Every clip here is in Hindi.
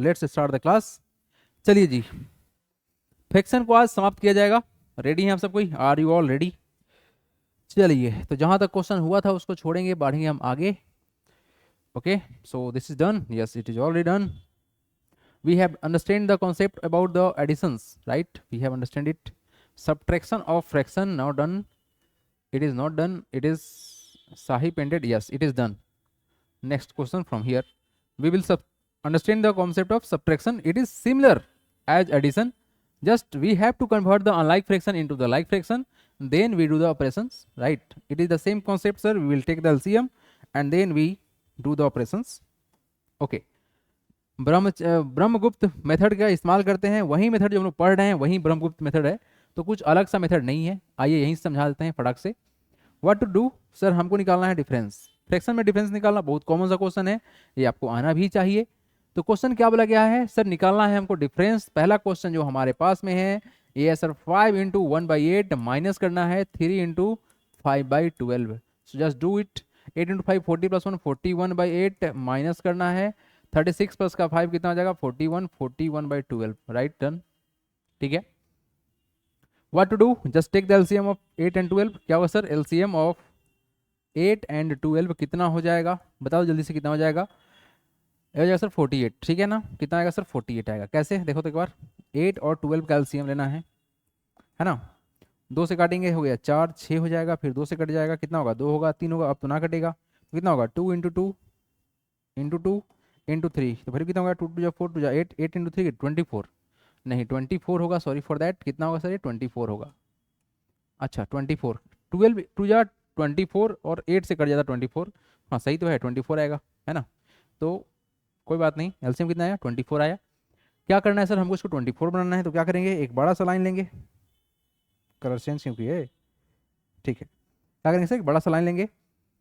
Let's start the class. चलिए जी, फ्रैक्शन को आज समाप्त किया जाएगा। रेडी हैं आप सब कोई? Are you all ready? चलिए, तो जहां तक क्वेश्चन हुआ था उसको छोड़ेंगे, बढ़ेंगे हम आगे। Okay, so this is done, yes it is already done. We have understand the concept about the additions, right? We have understand it. Subtraction of fraction now done. It is not done, it is Sahib ended, yes it is done. Next question from here, we will understand the concept of subtraction. It is similar as addition, just we have to convert the unlike fraction into the like fraction, then we do the operations, right? It is the same concept, sir. We will take the LCM and then we do the operations. Okay, Brahmagupta method का इस्तेमाल करते हैं, वही मेथड जो हम लोग पढ़ रहे हैं वही ब्रह्मगुप्त मेथड है, तो कुछ अलग सा मेथड नहीं है। आइए यहीं समझा देते हैं फटाक से। व्हाट टू डू सर, हमको निकालना है डिफरेंस। फ्रैक्शन में डिफरेंस निकालना बहुत कॉमन सा क्वेश्चन है, ये आपको आना भी चाहिए। तो क्वेश्चन क्या बोला गया है सर, निकालना है हमको डिफरेंस। पहला क्वेश्चन जो हमारे पास में है ये है सर 5 इंटू 1/8 माइनस करना है 3 into 5/12। So just do it. 8 into 5 40 plus 1 41/8 minus करना है 36 प्लस का 5 कितना हो जाएगा 41, 41/12, राइट डन। ठीक है, what to do, just take the LCM of 8 and 12। क्या होगा सर, एलसीएम ऑफ 8 एंड 12 कितना हो जाएगा, बताओ जल्दी से कितना हो जाएगा। हो जाएगा सर 48, ठीक है ना। कितना आएगा सर 48 आएगा। कैसे, देखो तो एक बार, 8 और 12 का एलसीएम लेना है ना। 2 से काटेंगे हो गया 4, 6 हो जाएगा, फिर 2 से कट जाएगा कितना होगा 2 होगा, 3 होगा, अब तो ना कटेगा तो कितना होगा 2 इंटू 2 इंटू 2 इंटू 3, तो फिर कितना होगा 2 2 4 2 8, 8 इंटू 3 24, नहीं 24 होगा, सॉरी फॉर दैट। कितना होगा सर ये 24 होगा। अच्छा 24, 12 2 जा 24 और 8 से कट जाता 24, हाँ सही तो है 24 आएगा, है ना। तो कोई बात नहीं, एलसीएम कितना आया 24 आया। क्या करना है सर, हमको इसको 24 बनाना है, तो क्या करेंगे, एक बड़ा सा लाइन लेंगे, कलर चेंज क्यों किए, ठीक है। क्या करेंगे सर, एक बड़ा सा लाइन लेंगे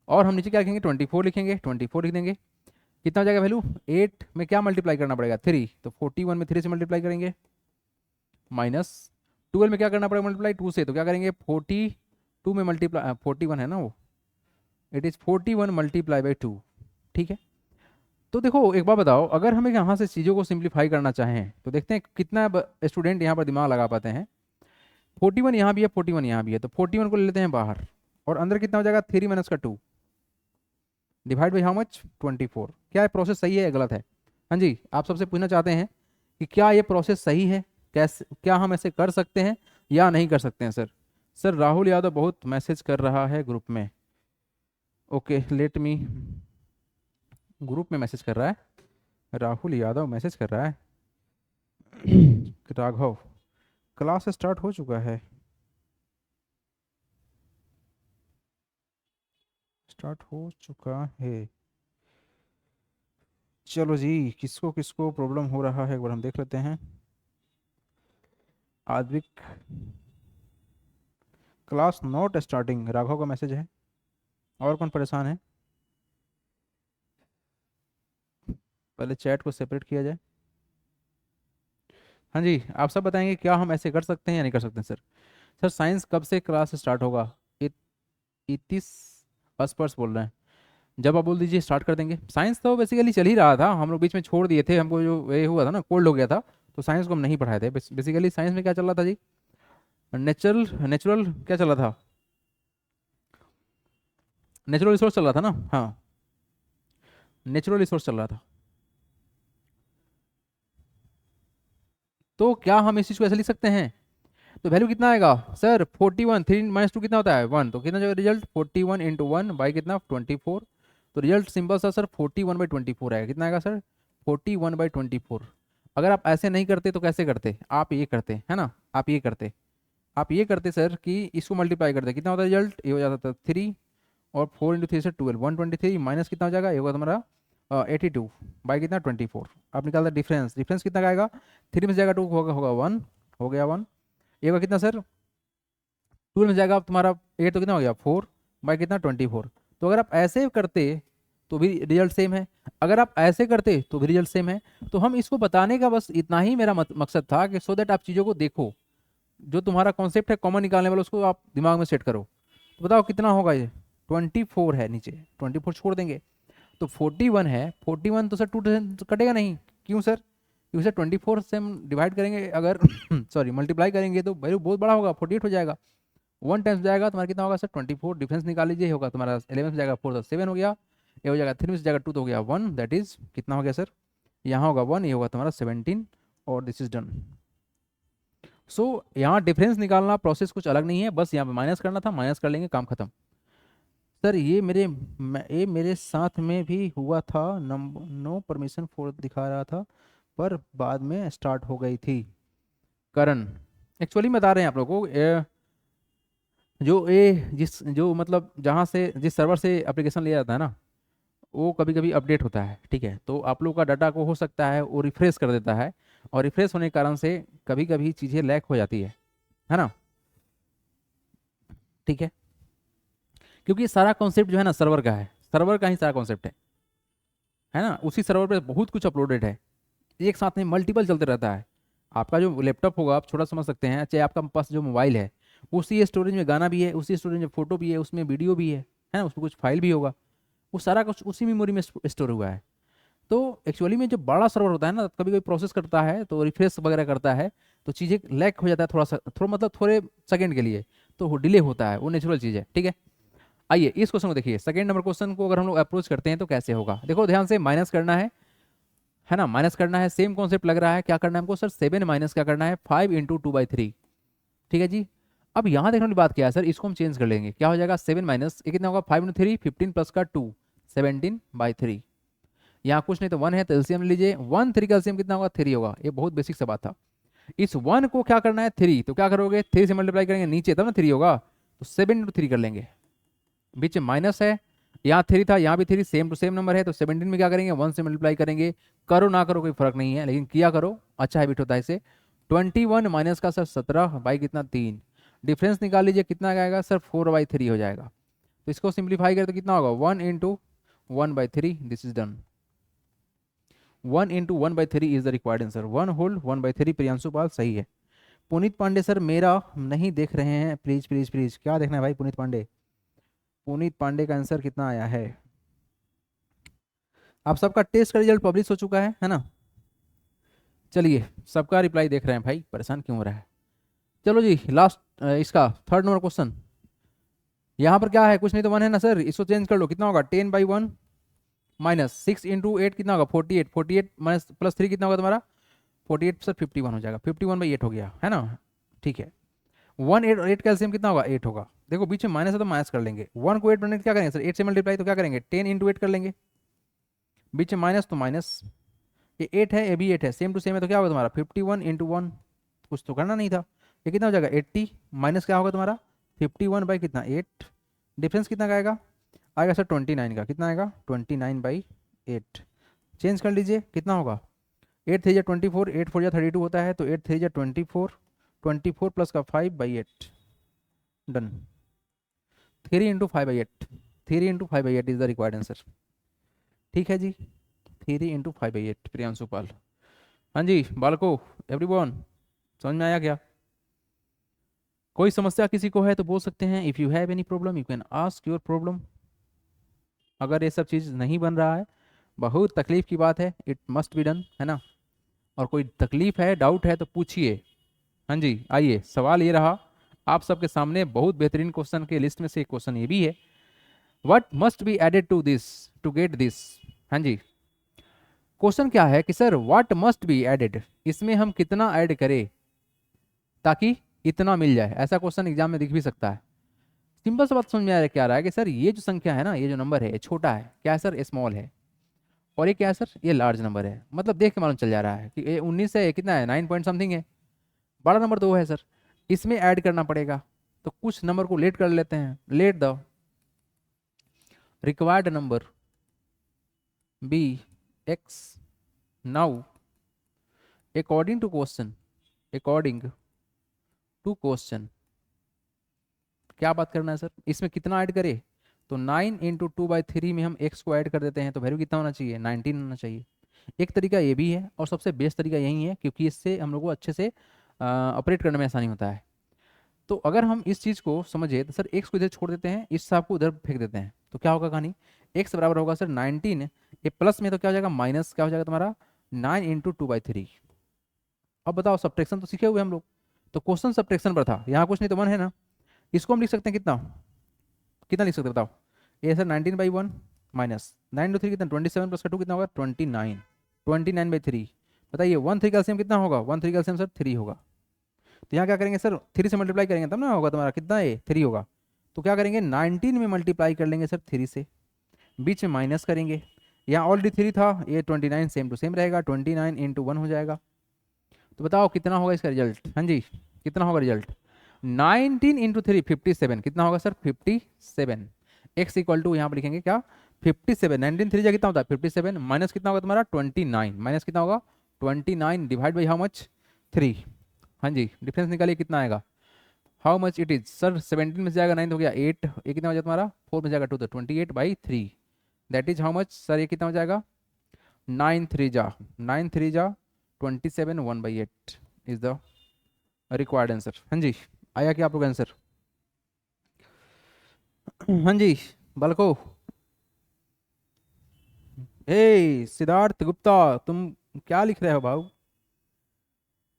और हम नीचे क्या लिखेंगे 24 लिखेंगे, 24 लिख देंगे। कितना हो जाएगा वैल्यू, 8 में क्या मल्टीप्लाई करना पड़ेगा 3, तो 41 में 3 से मल्टीप्लाई करेंगे, माइनस 12 में क्या करना पड़ेगा मल्टीप्लाई 2 से, तो क्या करेंगे 42 में मल्टीप्लाई 41 है ना वो, इट इज़ 41 मल्टीप्लाई बाई 2, ठीक है। तो देखो एक बार बताओ, अगर हमें यहाँ से चीज़ों को सिंप्लीफाई करना चाहें तो देखते हैं कितना स्टूडेंट यहाँ पर दिमाग लगा पाते हैं। 41 यहाँ भी है, 41 यहाँ भी है, तो 41 को ले लेते हैं बाहर और अंदर कितना हो जाएगा 3 माइनस का 2 डिवाइड बाई हाउ मच 24। क्या ये प्रोसेस सही है या गलत है? हाँ जी, आप सबसे पूछना चाहते हैं कि क्या ये प्रोसेस सही है, कैसे, क्या हम ऐसे कर सकते हैं या नहीं कर सकते हैं सर। सर राहुल यादव बहुत मैसेज कर रहा है ग्रुप में, ओके लेट मी, ग्रुप में मैसेज कर रहा है, राहुल यादव मैसेज कर रहा है। राघव, क्लास स्टार्ट हो चुका है, स्टार्ट हो चुका है। चलो जी, किसको किसको प्रॉब्लम हो रहा है एक बार हम देख लेते हैं। Advik, class not starting, Raghav का मैसेज है। और कौन परेशान है, पहले चैट को सेपरेट किया जाए। हाँ जी, आप सब बताएंगे क्या हम ऐसे कर सकते हैं या नहीं कर सकते हैं सर। सर साइंस कब से क्लास स्टार्ट होगा, 31 स्पर्श बोल रहे हैं, जब आप बोल दीजिए स्टार्ट कर देंगे। साइंस तो बेसिकली चल ही रहा था, हम लोग बीच में छोड़ दिए थे, हमको जो ये हुआ था ना कोल्ड हो गया था, तो साइंस को हम नहीं पढ़ाए थे। बेसिकली साइंस में क्या चल रहा था जी, नेचुरल नेचुरल क्या चल रहा था, नेचुरल रिसोर्स चल रहा था ना, हाँ नेचुरल रिसोर्स चल रहा था। तो क्या हम इस चीज़ को ऐसे लिख सकते हैं, तो वैल्यू कितना आएगा सर 41, 3 माइनस 2 कितना होता है 1, तो कितना जाएगा रिजल्ट 41 इंटू 1 बाई कितना 24, तो रिजल्ट सिंपल सा सर 41/24 आएगा। कितना आएगा सर 41/24। अगर आप ऐसे नहीं करते तो कैसे करते, आप ये करते है ना, आप ये करते सर कि इसको मल्टीप्लाई करते, कितना होता है रिजल्ट, ये हो जाता था 3 और 4 इंटू 3 से 12, 123 माइनस कितना हो जाएगा, ये होगा तुम्हारा 82 बाई कितना 24। आप निकालते डिफरेंस, डिफरेंस कितना आएगा 3 में से जाएगा 2 होगा 1, हो गया 1, ये होगा कितना सर 12 में जाएगा अब तुम्हारा 8, तो कितना हो गया 4 बाई कितना 24। तो अगर आप ऐसे करते तो भी रिजल्ट सेम है, अगर आप ऐसे करते तो भी रिजल्ट सेम है। तो हम इसको बताने का बस इतना ही मेरा मकसद था कि सो दैट आप चीज़ों को देखो, जो तुम्हारा कॉन्सेप्ट है कॉमन निकालने वाला उसको आप दिमाग में सेट करो। तो बताओ कितना होगा ये 24 है, नीचे 24 छोड़ देंगे तो 41 है, 41 तो सर 2 कटेगा नहीं, क्यों सर क्योंकि 24 से हम डिवाइड करेंगे अगर सॉरी मल्टीप्लाई करेंगे तो वैल्यू बहुत बड़ा होगा, 48 हो जाएगा। 1 टाइम्स जाएगा तुम्हारा कितना होगा सर 24, डिफरेंस निकाल लीजिए, होगा तुम्हारा 11 से जाएगा 4 तो 7 हो गया, ये हो जाएगा 3 से जाएगा 2 तो हो गया 1, दैट इज कितना हो गया सर, यहाँ होगा 1, ये होगा तुम्हारा 17 और दिस इज डन। सो यहाँ डिफरेंस निकालना प्रोसेस कुछ अलग नहीं है, बस यहाँ पे माइनस करना था, माइनस कर लेंगे, काम खत्म। सर ये मेरे साथ में भी हुआ था, नंबर नो परमिशन फॉर दिखा रहा था पर बाद में स्टार्ट हो गई थी। करण एक्चुअली बता रहे हैं आप लोगों को, जो ए जिस जो मतलब जहाँ से जिस सर्वर से एप्लीकेशन लिया जाता है ना, वो कभी कभी अपडेट होता है, ठीक है, तो आप लोग का डाटा को हो सकता है वो रिफ्रेश कर देता है, और रिफ्रेश होने के कारण से कभी कभी चीज़ें लैग हो जाती है ना, ठीक है, क्योंकि सारा कॉन्सेप्ट जो है ना सर्वर का है, सर्वर का ही सारा कॉन्सेप्ट है ना, उसी सर्वर पे बहुत कुछ अपलोडेड है, एक साथ में मल्टीपल चलते रहता है। आपका जो लैपटॉप होगा आप छोटा समझ सकते हैं, चाहे आपका पास जो मोबाइल है उसी स्टोरेज में गाना भी है, उसी स्टोरेज में फोटो भी है, उसमें वीडियो भी है ना, उसमें कुछ फाइल भी होगा, वो सारा कुछ उसी मेमोरी में स्टोर हुआ है। तो एक्चुअली में जो बड़ा सर्वर होता है ना, कभी कभी प्रोसेस करता है तो रिफ्रेश वगैरह करता है, तो चीज़ें लैग हो जाता है थोड़ा सा, थोड़ा मतलब थोड़े सेकंड के लिए, तो वो डिले होता है, वो नेचुरल चीज़ है, ठीक है। आइए इस क्वेश्चन को देखिए, सेकंड नंबर क्वेश्चन को अगर हम लोग अप्रोच करते हैं तो कैसे होगा, देखो ध्यान से, माइनस करना है ना, माइनस करना है, सेम कॉन्सेप्ट लग रहा है, क्या करना है हमको सर, 7 माइनस क्या करना है 5 इंटू 2/3, ठीक है जी। अब यहाँ देखने वाली बात क्या है सर, इसको हम चेंज कर लेंगे, क्या हो जाएगा 7 माइनस ये कितना होगा 5 इंटू 3 15 प्लस का 2 17/3, यहाँ कुछ नहीं तो 1 है तो एलसीएम लीजिए, 1 3 का एलसीएम कितना होगा 3 होगा, ये बहुत बेसिक सा बात था। इस 1 को क्या करना है 3, तो क्या करोगे 3 से मल्टीप्लाई करेंगे नीचे तब ना 3 होगा, तो 7 इंटू 3 कर लेंगे, बीच में माइनस है, यहाँ 3 था यहाँ भी 3, सेम टू सेम नंबर है, तो 17 में क्या करेंगे 1 से मल्टीप्लाई करेंगे, करो ना करो कोई फर्क नहीं है, लेकिन किया करो, अच्छा हैबिट होता है इसे। 21 माइनस का सर 17 बाई कितना 3, डिफरेंस निकाल लीजिए कितना आएगा सर 4/3 हो जाएगा, तो इसको सिंप्लीफाई करें तो कितना होगा 1 into 1/3, this is done. 1 into 1/3 is the required answer, 1 whole 1/3, Priyanshu Pal सही है। पुनीत पांडे सर मेरा नहीं देख रहे हैं, प्लीज प्लीज प्लीज, क्या देखना है भाई पुनीत पांडे, पुनीत पांडे का आंसर कितना आया है, आप सबका टेस्ट का रिजल्ट पब्लिश हो चुका है ना, चलिए सबका रिप्लाई देख रहे हैं भाई, परेशान क्यों हो रहा है। चलो जी लास्ट इसका थर्ड नंबर क्वेश्चन, यहाँ पर क्या है कुछ नहीं तो 1 है ना सर, इसको चेंज कर लो, कितना होगा 10/1 माइनस 6 इंटू 8 कितना होगा 48, 48 माइनस प्लस 3 कितना होगा तुम्हारा 48 सर 51 हो जाएगा, 51/8 हो गया है ना, ठीक है। 1 8 8 का एलसीएम कितना होगा 8 होगा, देखो बीच में माइनस है तो माइनस कर लेंगे, 1 को 8 बनाने क्या करेंगे सर 8 से मल्टीप्लाई तो क्या करेंगे 10 इंटू 8 कर लेंगे, बीच में माइनस तो माइनस, ये 8 है ये भी 8 है, सेम टू सेम है, तो क्या होगा तुम्हारा 51 इंटू 1, कुछ तो करना नहीं था, ये कितना हो जाएगा 80, माइनस क्या होगा तुम्हारा 51 बाई कितना 8, डिफरेंस कितना का आएगा आएगा सर 29 का, कितना आएगा 29/8, चेंज कर लीजिए कितना होगा 8 3 जा 24, 8 4 जा 32 होता है, तो 8 3 जा 24, 24 प्लस का 5/8, done. 3 into 5/8, 3 into 5/8 is the required answer, ठीक है जी, 3 इंटू 5/8 प्रियांशु पाल। हाँ जी बालको एवरीवन, समझ में आया क्या, कोई समस्या किसी को है तो बोल सकते हैं, if you have any problem you can ask your problem. अगर ये सब चीज़ नहीं बन रहा है, बहुत तकलीफ की बात है, इट मस्ट बी डन है ना, और कोई तकलीफ है डाउट है तो पूछिए। हाँ जी आइए सवाल ये रहा आप सबके सामने, बहुत बेहतरीन क्वेश्चन के लिस्ट में से एक क्वेश्चन ये भी है, what must be added to this to get this. हाँ जी क्वेश्चन क्या है कि sir what must be added, इसमें हम कितना ऐड करें ताकि इतना मिल जाए, ऐसा क्वेश्चन एग्जाम में दिख भी सकता है। सिंपल सा बात समझ में आ रहा है, क्या आ रहा है कि सर ये जो संख्या है ना, ये जो नंबर है ये छोटा है, क्या है सर स्मॉल है, और ये क्या है सर ये लार्ज नंबर है, मतलब देख के मालूम चल जा रहा है कि ये 19 है, ये कितना है 9 पॉइंट समथिंग है, बड़ा नंबर 2 है सर, इसमें ऐड करना पड़ेगा, तो कुछ नंबर को लेट कर लेते हैं, let the required number be x now according to question, according to question, क्या बात करना है सर, इसमें कितना ऐड करें, तो 9 इंटू 2/3 में हम x को ऐड कर देते हैं, तो वैल्यू कितना होना चाहिए 19 होना चाहिए। एक तरीका ये भी है और सबसे बेस्ट तरीका यही है, क्योंकि इससे हम लोग को अच्छे से ऑपरेट करने में आसानी होता है। तो अगर हम इस चीज़ को समझे तो सर x को इधर छोड़ देते हैं, इस हिसाब को उधर फेंक देते हैं, तो क्या होगा कहानी x बराबर होगा सर 19, ये प्लस में तो क्या हो जाएगा माइनस क्या हो जाएगा तुम्हारा 9 इंटू 2/3। अब बताओ, सब्ट्रैक्शन तो सीखे हुए हम लोग, तो क्वेश्चन सब्ट्रैक्शन पर था, यहाँ कुछ नहीं तो 1 है ना। इसको हम लिख सकते हैं कितना, कितना लिख सकते हैं बताओ। ये सर 19/1 माइनस 9 into 3 कितना, 27 प्लस का 2 कितना होगा, 29। 29/3। बताइए 1 3 का एलसीएम कितना होगा, 1 3 का एलसीएम सर 3 होगा। तो यहाँ क्या करेंगे सर, 3 से मल्टीप्लाई करेंगे तब ना होगा तुम्हारा कितना, ये 3 होगा। तो क्या करेंगे, 19 में मल्टीप्लाई कर लेंगे सर 3 से, बीच में माइनस करेंगे। यहाँ ऑलरेडी 3 था, ये 29 सेम टू सेम रहेगा, 29 इंटू 1 हो जाएगा। तो बताओ कितना होगा इसका रिजल्ट, हाँ जी कितना होगा रिजल्ट, 19 इंटू 3 57, कितना होगा सर 57। एक्स इक्वल टू यहाँ पर लिखेंगे क्या, 57। 19 3 जा कितना होता है 57, माइनस कितना होगा तुम्हारा 29, माइनस कितना होगा 29 डिवाइड बाई हाउ मच 3। हाँ जी डिफरेंस निकालिए कितना आएगा, how much it is sir, 17 में से जाएगा 9 हो गया 8, ये कितना हो जाएगा तुम्हारा 4 में जाएगा 2 तो 28/3, that is how much sir, ये कितना हो जाएगा 9 3 जा 27, 1/8 इज द रिक्वायर्ड आंसर। हाँ जी आया क्या आप लोग आंसर, हाँ जी बालको। हे सिद्धार्थ गुप्ता, तुम क्या लिख रहे हो भाऊ,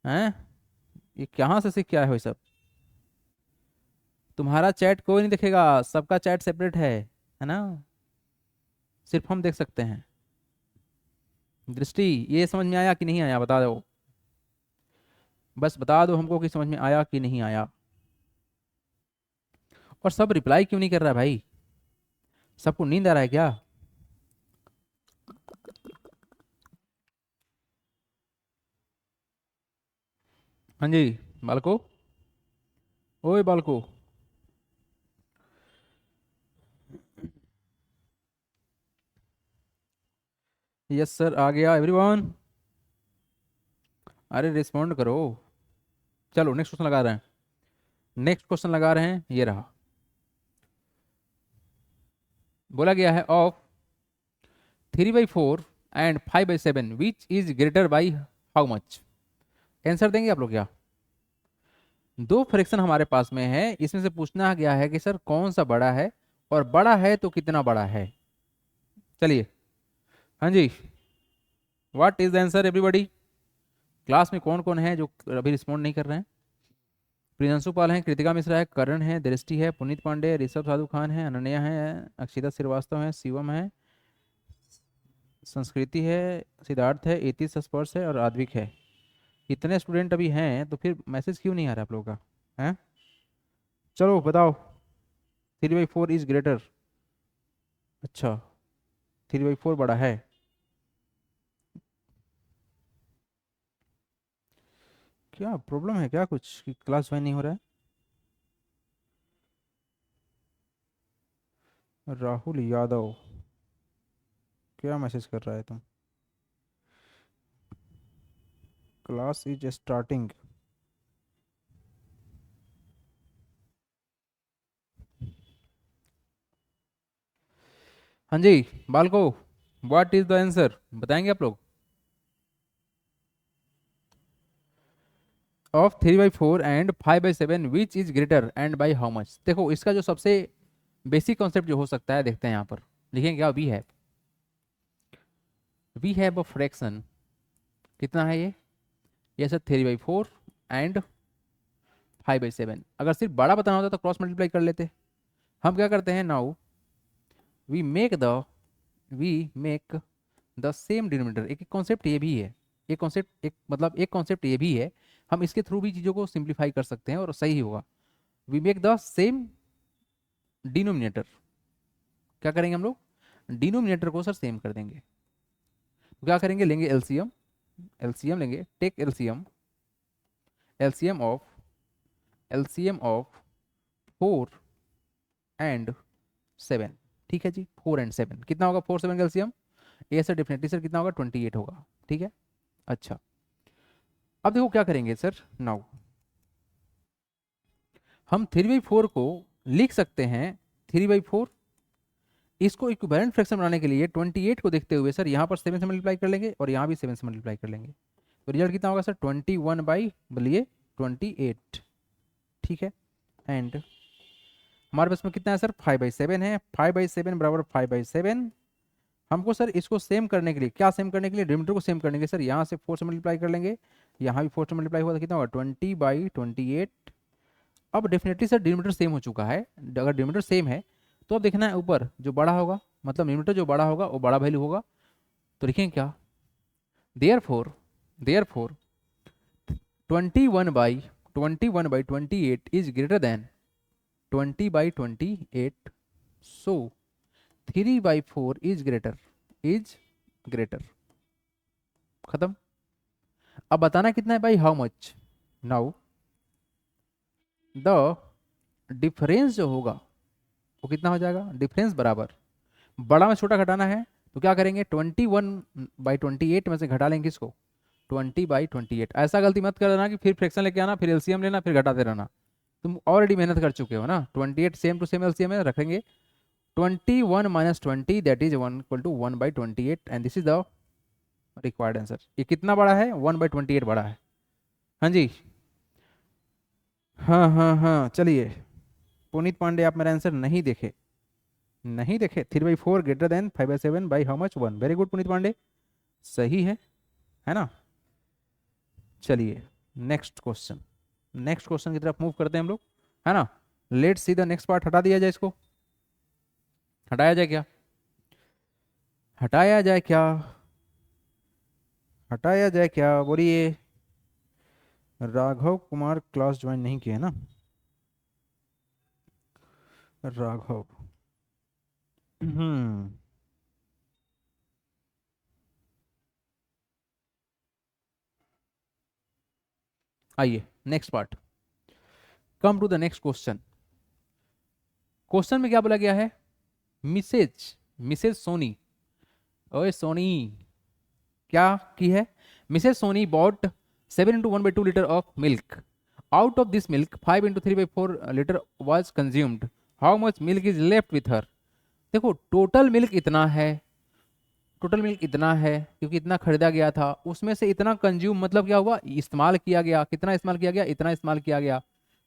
हैं ये कहाँ से सीख के आए हो ये सब। तुम्हारा चैट कोई नहीं देखेगा, सबका चैट सेपरेट है ना, सिर्फ हम देख सकते हैं। दृष्टि ये समझ में आया कि नहीं आया बता दो, बस बता दो हमको कि समझ में आया कि नहीं आया। और सब रिप्लाई क्यों नहीं कर रहा भाई, सबको नींद आ रहा है क्या। हाँ जी बालको, ओए बालको। यस सर आ गया एवरीवन, अरे रिस्पॉन्ड करो। चलो नेक्स्ट क्वेश्चन लगा रहे हैं, नेक्स्ट क्वेश्चन लगा रहे हैं, ये रहा। बोला गया है of 3/4 and 5/7 which is greater by how much. Answer देंगे आप लोग क्या, दो फ्रैक्शन हमारे पास में है, इसमें से पूछना गया है कि सर कौन सा बड़ा है, और बड़ा है तो कितना बड़ा है। चलिए हाँ जी, what is the answer everybody. Class में कौन कौन है जो अभी रिस्पॉन्ड नहीं कर रहे हैं। प्रियंशु पाल है, कृतिका मिश्रा है, करण है, दृष्टि है, पुनीत पांडे, ऋषभ साधु खान है, अनन्या है, अक्षिता श्रीवास्तव है, शिवम है, संस्कृति है, सिद्धार्थ है, एतीश स्पर्श है और आद्विक है। इतने स्टूडेंट अभी हैं तो फिर मैसेज क्यों नहीं आ रहा आप लोगों का, है। चलो बताओ, 3/4 इज ग्रेटर, अच्छा 3/4 बड़ा है। क्या प्रॉब्लम है क्या कुछ कि क्लास ज्वाइन नहीं हो रहा है। राहुल यादव, क्या मैसेज कर रहा है तुम, क्लास इज स्टार्टिंग। हाँ जी बालको, व्हाट इज द आंसर बताएंगे आप लोग of 3/4 and 5/7 which is greater and by how much. देखो इसका जो सबसे बेसिक कॉन्सेप्ट जो हो सकता है, देखते हैं यहाँ पर लिखेंगे क्या, वी हैव अ फ्रैक्शन, कितना है ये सर 3/4 एंड 5/7। अगर सिर्फ बड़ा बताना होता तो क्रॉस मल्टीप्लाई कर लेते, हम क्या करते हैं now, we make the we make the same denominator. एक कॉन्सेप्ट ये भी है, एक कॉन्सेप्ट एक मतलब एक कॉन्सेप्ट ये भी है, हम इसके थ्रू भी चीज़ों को सिंप्लीफाई कर सकते हैं और सही होगा। We make the same denominator, क्या करेंगे हम लोग, डिनोमिनेटर को सर सेम कर देंगे। तो क्या करेंगे, लेंगे एलसीएम, एलसीएम लेंगे, take LCM, LCM of LCM of 4 and 7। ठीक है जी 4 and 7 कितना होगा, 4 7 का एलसीएम, ये सर डेफिनेटली सर कितना होगा 28 होगा। ठीक है अच्छा, अब देखो क्या करेंगे सर नाउ, हम 3/4 को लिख सकते हैं 3/4, इसको इक्विवेलेंट फ्रैक्शन बनाने के लिए 28 को देखते हुए सर यहाँ पर 7 से मल्टीप्लाई कर लेंगे और यहाँ भी 7 से मल्टीप्लाई कर लेंगे, तो रिजल्ट कितना होगा सर 21 बाई बोलिए 28। ठीक है एंड हमारे पास में कितना है सर 5/7 है, 5/7 बराबर 5/7, हमको सर इसको सेम करने के लिए, क्या सेम करने के लिए, डिनोमिनेटर को सेम करने के लिए सर यहाँ से 4 से मल्टीप्लाई कर लेंगे, यहाँ भी 4 से मल्टीप्लाई हुआ तो कितना होगा 20/28। अब डेफिनेटली सर डिनोमिनेटर सेम हो चुका है, अगर डिनोमिनेटर सेम है तो अब देखना है ऊपर जो बड़ा होगा, मतलब डिनोमिनेटर जो बड़ा होगा वो बड़ा वैल्यू होगा। तो लिखेंगे क्या, therefore 21/28 is greater than 20/28, so 3/4 is greater. खत्म। अब बताना कितना है भाई, how much. Now the difference जो होगा वो कितना हो जाएगा, डिफरेंस बराबर, बड़ा में छोटा घटाना है तो क्या करेंगे 21/28 में से घटा लेंगे किसको, 20/28। ऐसा गलती मत कर देना कि फिर फ्रैक्शन लेके आना, फिर एलसीएम लेना, फिर घटाते रहना। तुम ऑलरेडी मेहनत कर चुके हो ना, 28 सेम टू सेम एलसीएम में रखेंगे, 21 - 20 that is 1 = 1/28 and this is the required answer. ये कितना बड़ा है, 1/28 बड़ा है। हाँ जी, हाँ हाँ हाँ, चलिए पुनीत पांडे आप मेरा आंसर नहीं देखे, नहीं देखे, 3/4 greater than 5/7 by how much 1। Very good Puneet Pandey, सही है ना। चलिए नेक्स्ट क्वेश्चन की तरफ मूव करते हैं हम लोग, है ना। Let's see the next part. हटा दिया जाए इसको, हटाया जाए क्या, हटाया जाए क्या, हटाया जाए क्या, बोलिए। राघव कुमार क्लास ज्वाइन नहीं किया है ना, राघव। हम्म, आइए next part, come to the next question. Question में क्या बोला गया है, मिसेज मिसेज सोनी, ओए सोनी क्या की है, Mrs Soni bought 7 × 1/2 litre of milk, out of this milk 5 × 3/4 litre was consumed, how much milk is left with her. देखो टोटल मिल्क इतना है, टोटल मिल्क इतना है क्योंकि इतना खरीदा गया था, उसमें से इतना कंज्यूम मतलब क्या हुआ, इस्तेमाल किया गया, कितना इस्तेमाल किया गया, इतना इस्तेमाल किया गया,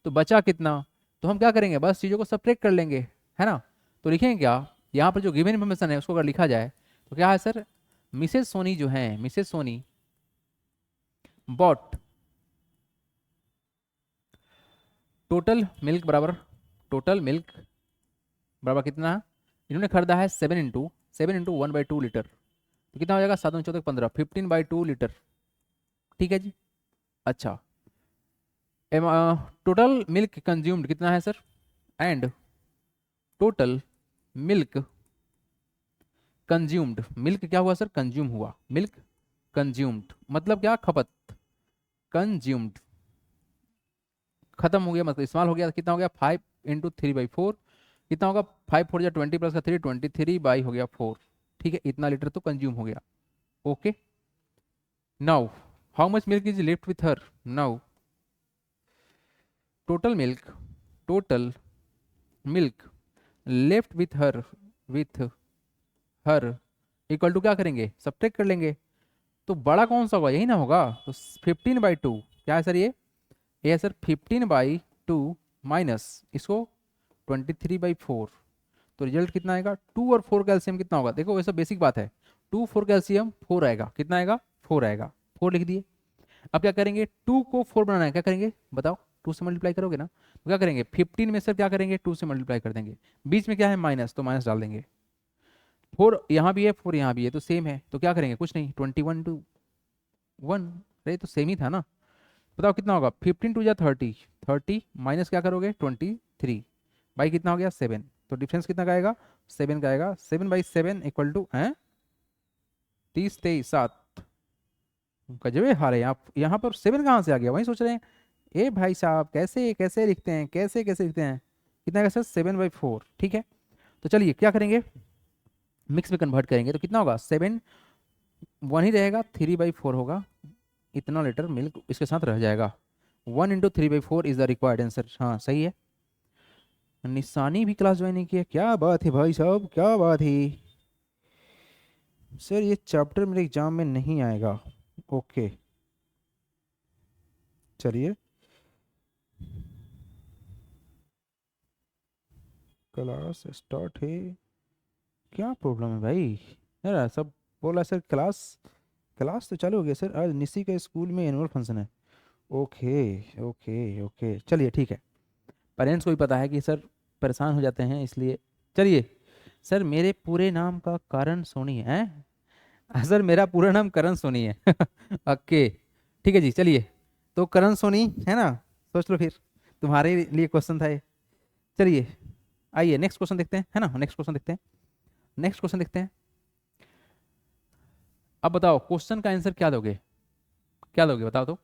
तो बचा कितना। तो हम क्या करेंगे, बस चीज़ों को सब्ट्रैक्ट कर लेंगे, है ना। तो लिखेंगे क्या, यहाँ पर जो गिवन इन्फॉर्मेशन है उसको अगर लिखा जाए तो क्या है सर, मिसेज सोनी जो है, Mrs Soni bought total milk बराबर कितना, इन्होंने खरीदा है 7 × 1/2 लीटर, तो कितना हो जाएगा, 7×4 = 15, 15/2 लीटर। ठीक है जी। अच्छा, टोटल मिल्क कंज्यूम्ड कितना है sir, and total milk consumed, milk क्या हुआ सर, कंज्यूम हुआ, मिल्क कंज्यूम्ड मतलब क्या, खपत, कंज्यूम्ड खत्म हो गया, मतलब इस्तेमाल हो गया, कितना हो गया 5 × 3/4, कितना होगा 5×4 = 20 + 3 23 बाई हो गया 4। ठीक है, इतना लीटर तो कंज्यूम हो गया। Okay, now how much milk is left with her, now total milk left with her equal to क्या करेंगे, सब्ट्रैक्ट कर लेंगे। तो बड़ा कौन सा होगा, यही ना होगा, तो 15/2 क्या है सर, ये है सर 15/2 माइनस इसको 23/4, तो रिजल्ट कितना आएगा, 2 और 4 का एलसीएम कितना होगा, देखो वैसा बेसिक बात है, 2 4 का एलसीएम 4 आएगा, कितना आएगा 4 आएगा, 4 लिख दिए। अब क्या करेंगे, 2 को 4 बनाना है, क्या करेंगे बताओ, 2 से मल्टीप्लाई करोगे ना, तो क्या करेंगे 15 में सर क्या करेंगे 2 से मल्टीप्लाई कर देंगे, बीच में क्या है माइनस, तो माइनस डाल देंगे, 4 यहाँ भी है 4 यहाँ भी है तो सेम है, तो क्या करेंगे कुछ नहीं, 21 × 1, अरे तो सेम ही था ना। बताओ कितना होगा, 15 × 2 = 30, 30 माइनस क्या करोगे 23 बाई कितना हो गया 7, तो डिफरेंस कितना का आएगा 7 का आएगा, 7/7 = है 30 23 7। गजबे हाल है, यहाँ पर 7 कहाँ से आ गया, वही सोच रहे हैं, ए भाई साहब कैसे कैसे लिखते हैं, कैसे कैसे लिखते हैं, कितना का सर 7/4। ठीक है, तो चलिए क्या करेंगे, मिक्स में कन्वर्ट करेंगे तो कितना होगा 7 1 ही रहेगा, 3/4 होगा, इतना लीटर मिल्क इसके साथ रह जाएगा, 1 × 3/4 इज द रिक्वायर्ड आंसर। हाँ सही है, निशानी भी क्लास ज्वाइन नहीं किया, क्या बात है भाई साहब, क्या बात है। सर ये चैप्टर मेरे एग्जाम में नहीं आएगा, ओके चलिए, क्लास स्टार्ट है, क्या प्रॉब्लम है भाई, यार सब बोला सर, क्लास क्लास तो चालू हो गया सर, आज निशी का स्कूल में एनुअल फंक्शन है। ओके ओके ओके, चलिए ठीक है। पेरेंट्स को भी पता है कि सर परेशान हो जाते हैं, इसलिए चलिए। सर मेरे पूरे नाम का करण सोनी है। हाँ, सर मेरा पूरा नाम करण सोनी है। ओके ठीक है जी, चलिए। तो करण सोनी है ना, सोच लो फिर, तुम्हारे लिए क्वेश्चन था ये। चलिए आइए नेक्स्ट क्वेश्चन देखते हैं, है ना, नेक्स्ट क्वेश्चन देखते हैं, नेक्स्ट क्वेश्चन देखते हैं। अब बताओ क्वेश्चन का आंसर क्या दोगे, क्या दोगे बताओ तो,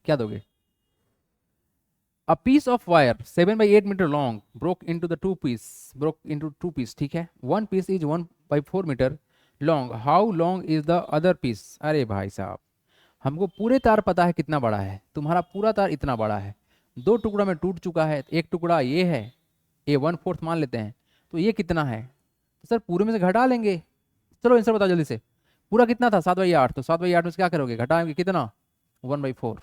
क्या दोगे। A piece of wire 7 by 8 meter long broke into two piece, ठीक है। One piece is 1 by 4 meter long. How long is the other piece? अरे भाई साहब, हमको पूरे तार पता है कितना बड़ा है, तुम्हारा पूरा तार इतना बड़ा है, दो टुकड़ा में टूट चुका है, एक टुकड़ा ये है, ये 1/4 मान लेते हैं, तो ये कितना है, तो सर पूरे में से घटा लेंगे। चलो आंसर बताओ जल्दी से। पूरा कितना था 7/8, तो 7/8 में से क्या करोगे, घटाएंगे कितना, 1/4।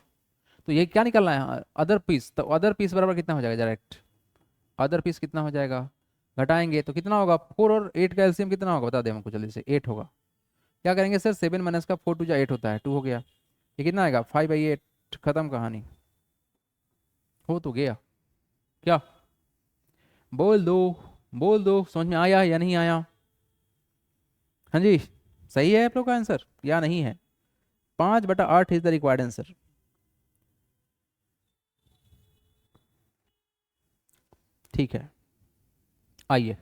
तो ये क्या निकलना है, अदर पीस, तो अदर पीस बराबर कितना हो जाएगा डायरेक्ट, अदर पीस कितना हो जाएगा, घटाएंगे तो कितना होगा, 4 और 8 का एलसीएम कितना होगा बता दे हमको जल्दी से, 8 होगा। क्या करेंगे सर, 7 माइनस का 4 2 8 होता है, 2 हो गया, ये कितना आएगा 5/8, खत्म कहानी, हो तो गया। क्या, बोल दो, बोल दो, समझ में आया या नहीं आया। हाँ जी, सही है आप लोग का आंसर या नहीं है, 5/8 इज द रिक्वायर्ड आंसर। ठीक है, आइए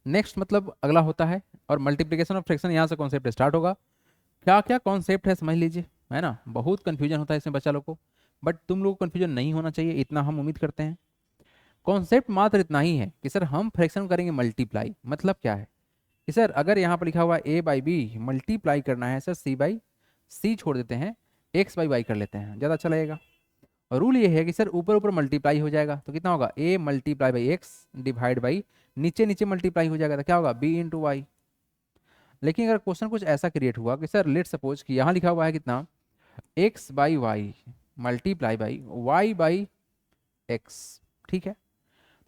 नेक्स्ट, मतलब अगला होता है, और मल्टीप्लिकेशन और फ्रैक्शन यहाँ से कॉन्सेप्ट स्टार्ट होगा। क्या क्या कॉन्सेप्ट है समझ लीजिए, है ना, बहुत कंफ्यूजन होता है इसमें बच्चा लोग को, बट तुम लोग को कंफ्यूजन नहीं होना चाहिए, इतना हम उम्मीद करते हैं। कॉन्सेप्ट मात्र इतना ही है कि सर हम फ्रैक्शन करेंगे मल्टीप्लाई, मतलब क्या है कि सर अगर यहाँ पर लिखा हुआ ए बाई बी, मल्टीप्लाई करना है सर सी बाई सी छोड़ देते हैं, एक्स बाई वाई कर लेते हैं, ज़्यादा अच्छा लगेगा। और रूल ये है कि सर ऊपर ऊपर मल्टीप्लाई हो जाएगा तो कितना होगा, A multiply by X divide by, नीचे नीचे मल्टीप्लाई हो जाएगा तो क्या होगा, बी इंटू वाई। लेकिन अगर क्वेश्चन कुछ ऐसा क्रिएट हुआ कि सर लेट सपोज कि यहाँ लिखा हुआ है कितना, x by y multiply by y by x, ठीक है।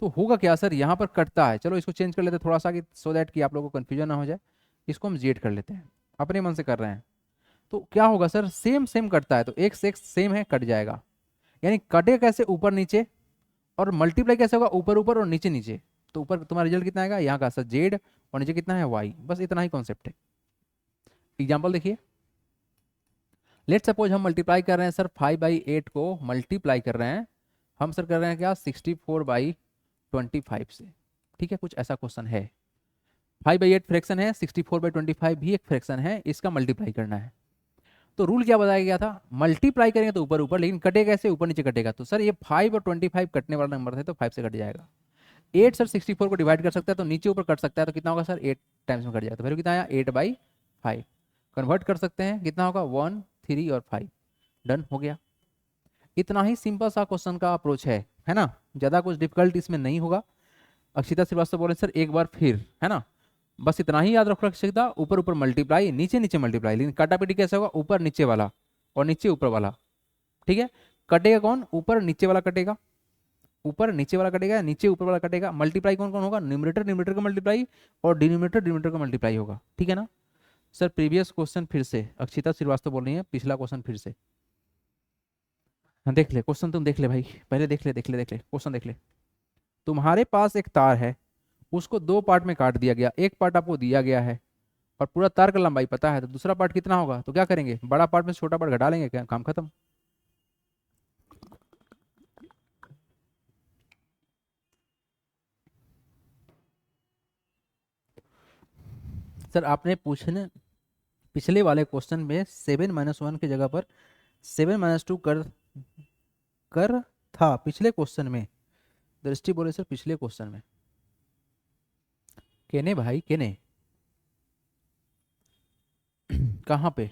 तो होगा क्या सर, यहाँ पर कटता है, चलो इसको चेंज कर लेते हैं थोड़ा सा कि सो दैट कि आप लोगों को कन्फ्यूजन ना हो जाए, इसको हम जेड कर लेते हैं, अपने मन से कर रहे हैं। तो क्या होगा सर, सेम सेम कटता है, तो एक्स एक्स सेम है, कट जाएगा, यानी कटे कैसे, ऊपर नीचे, और मल्टीप्लाई कैसे होगा, ऊपर ऊपर और नीचे नीचे। तो ऊपर तुम्हारा रिजल्ट कितना आएगा, यहाँ का सर जेड, और नीचे कितना है वाई, बस इतना ही कॉन्सेप्ट है। एग्जाम्पल देखिए, लेट सपोज हम मल्टीप्लाई कर रहे हैं सर 5/8 को मल्टीप्लाई कर रहे हैं, हम सर कर रहे हैं क्या 64/25 से, ठीक है, कुछ ऐसा क्वेश्चन है। 5/8 फ्रैक्शन है, 64/25 भी एक फ्रैक्शन है, इसका मल्टीप्लाई करना है। तो रूल क्या बताया गया था, मल्टीप्लाई करेंगे तो ऊपर ऊपर, लेकिन कटेगा कैसे, ऊपर नीचे कटेगा। तो सर ये 5 और 25 कटने वाला नंबर है, तो 5 से कट जाएगा। 8 सर 64 को डिवाइड कर सकता है, तो नीचे ऊपर कट सकता है, तो कितना होगा सर 8 टाइम्स में कट जाएगा, तो वैल्यू कितना आया 8/5। कन्वर्ट कर सकते हैं, कितना होगा 1 3 और 5, डन हो गया। इतना ही सिंपल सा क्वेश्चन का अप्रोच है ना, ज़्यादा कुछ डिफिकल्ट इसमें नहीं होगा। अक्षिता श्रीवास्तव बोले सर एक बार फिर, है ना, बस इतना ही याद रखो अक्षिता, ऊपर ऊपर मल्टीप्लाई, नीचे नीचे मल्टीप्लाई, लेकिन काटापीटी कैसे होगा, ऊपर नीचे वाला और नीचे ऊपर वाला, ठीक है। कटेगा कौन, ऊपर नीचे वाला कटेगा, ऊपर नीचे वाला कटेगा, नीचे ऊपर वाला कटेगा। मल्टीप्लाई कौन कौन होगा, न्यूमरेटर न्यूमरेटर का मल्टीप्लाई और डिनोमिनेटर डिनोमिनेटर का मल्टीप्लाई होगा, ठीक है ना। सर प्रीवियस क्वेश्चन फिर से, अक्षिता श्रीवास्तव बोल रही है पिछला क्वेश्चन फिर से, हाँ देख ले क्वेश्चन, तुम देख ले भाई, पहले देख ले देख ले देख ले क्वेश्चन देख ले। तुम्हारे पास एक तार है, उसको दो पार्ट में काट दिया गया, एक पार्ट आपको दिया गया है और पूरा तार का लंबाई पता है, तो दूसरा पार्ट कितना होगा, तो क्या करेंगे, बड़ा पार्ट में से छोटा पार्ट घटा लेंगे, क्या काम खत्म। सर आपने पूछने पिछले वाले क्वेश्चन में 7-1 की जगह पर 7-2 कर कर था, पिछले क्वेश्चन में, दृष्टि बोले सर पिछले क्वेश्चन में, केने भाई केने, कहाँ पे,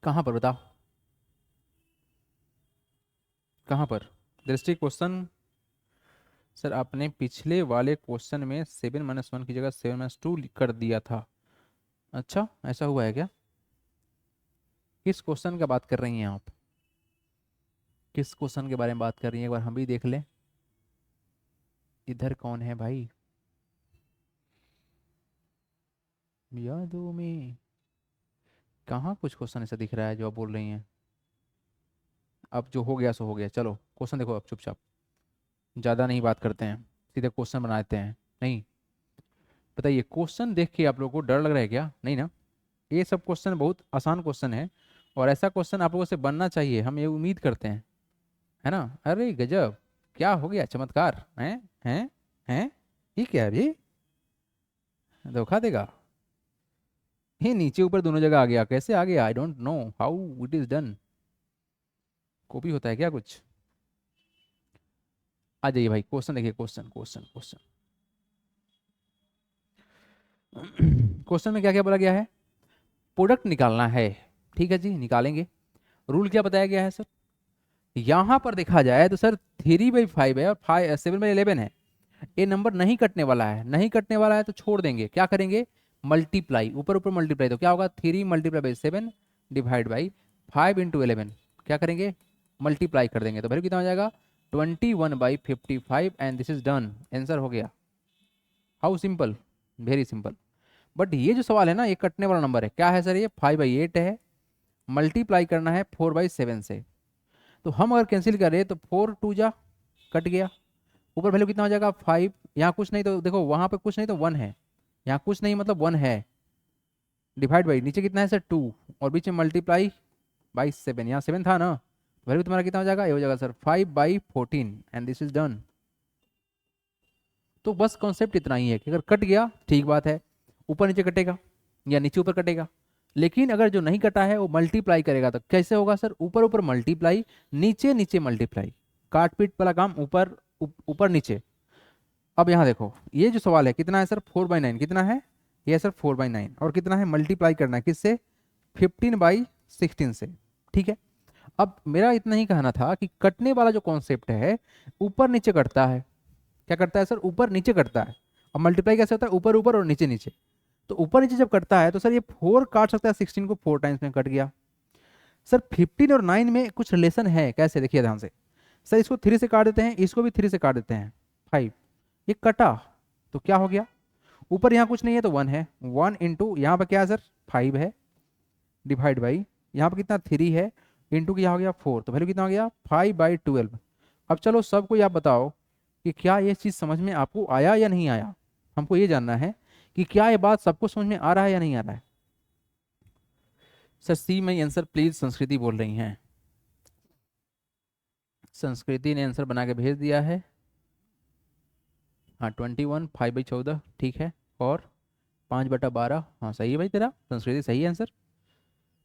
कहाँ पर बताओ, कहाँ पर दृष्टि क्वेश्चन। सर आपने पिछले वाले क्वेश्चन में 7-1 की जगह 7-2 कर दिया था, अच्छा ऐसा हुआ है क्या, किस क्वेश्चन का बात कर रही हैं आप, किस क्वेश्चन के बारे में बात कर रही हैं, एक बार हम भी देख लें। इधर कौन है भाई, यादों में कहाँ कुछ क्वेश्चन ऐसा दिख रहा है जो आप बोल रही हैं। अब जो हो गया सो हो गया, चलो क्वेश्चन देखो अब चुपचाप, ज़्यादा नहीं बात करते हैं, सीधे क्वेश्चन बनाते हैं। नहीं, बताइए क्वेश्चन देख के आप लोगों को डर लग रहा है क्या? नहीं ना, ये सब क्वेश्चन बहुत आसान क्वेश्चन है, और ऐसा क्वेश्चन आप लोगों से बनना चाहिए, हम ये उम्मीद करते हैं, है ना। अरे गजब, क्या हो गया, चमत्कार हैं हैं, ये क्या है ये, धोखा देगा? ये नीचे ऊपर दोनों जगह आ गया, कैसे आ गया? I don't know how it is done. Copy होता है क्या कुछ? आ जाइए भाई, क्वेश्चन देखिए, क्वेश्चन क्वेश्चन क्वेश्चन। क्वेश्चन में क्या क्या बोला गया है? प्रोडक्ट निकालना है, ठीक है जी, निकालेंगे। रूल क्या बताया गया है सर? यहां पर देखा जाए तो सर 3/5 है और 7/11 है, ये नंबर नहीं कटने वाला है, नहीं कटने वाला है तो छोड़ देंगे, क्या करेंगे? मल्टीप्लाई, ऊपर ऊपर मल्टीप्लाई, तो क्या होगा? 3 × 7 ÷ 5 क्या करेंगे? मल्टीप्लाई कर देंगे, तो वैल्यू कितना हो जाएगा? 21/55 and this is done, answer हो गया। How simple, very simple. But ये जो सवाल है ना, ये कटने वाला नंबर है, क्या है सर? ये 5/8 है, मल्टीप्लाई करना है 4/7 से। तो हम अगर कैंसिल करें तो 4 × 2 कट गया, ऊपर वैल्यू कितना हो जाएगा? 5, यहाँ कुछ नहीं तो देखो, वहां पे कुछ नहीं तो 1 है, यहाँ कुछ नहीं मतलब 1 है, डिवाइड बाई नीचे कितना है सर? 2, और बीच में मल्टीप्लाई बाई 7, यहाँ 7 था ना, वैल्यू तुम्हारा कितना हो जाएगा? ये हो जाएगा sir 5/14 and this is done. तो बस कॉन्सेप्ट इतना ही है कि अगर कट गया ठीक बात है, ऊपर नीचे कटेगा या नीचे ऊपर कटेगा, लेकिन अगर जो नहीं कटा है वो मल्टीप्लाई करेगा तो कैसे होगा सर? ऊपर ऊपर मल्टीप्लाई, नीचे नीचे मल्टीप्लाई, काट पीट वाला काम, ऊपर ऊपर नीचे। अब यहाँ देखो, ये जो सवाल है कितना है सर? 4/9, कितना है ये सर? 4/9, और कितना है? मल्टीप्लाई करना है किससे? 15/16 से, ठीक है। अब मेरा इतना ही कहना था कि कटने वाला जो कॉन्सेप्ट है, ऊपर नीचे कटता है, क्या करता है सर? ऊपर नीचे कटता है। और मल्टीप्लाई कैसे होता है? ऊपर ऊपर और नीचे नीचे। तो ऊपर नीचे जब कटता है तो सर ये 4 काट सकता है 16 को, 4 टाइम्स में कट गया। सर 15 और 9 में कुछ रिलेशन है, कैसे? देखिए ध्यान से, सर इसको 3 से काट देते हैं, इसको भी 3 से काट देते हैं, 5, ये कटा तो क्या हो गया? ऊपर यहाँ कुछ नहीं है तो 1 है, 1 इंटू यहाँ पर क्या है सर? 5 है, डिवाइड बाई यहाँ पर कितना? 3 है, इंटू क्या हो गया? 4, तो वैल्यू कितना हो गया? 5/12। अब चलो सब कोई आप बताओ कि क्या ये चीज़ समझ में आपको आया या नहीं आया? हमको ये जानना है कि क्या ये बात सबको समझ में आ रहा है या नहीं आ रहा है। सर सी में आंसर प्लीज, संस्कृति बोल रही हैं, संस्कृति ने आंसर बना के भेज दिया है। हाँ 21, 5/14 ठीक है, और 5/12, हाँ सही है भाई तेरा, संस्कृति सही है आंसर।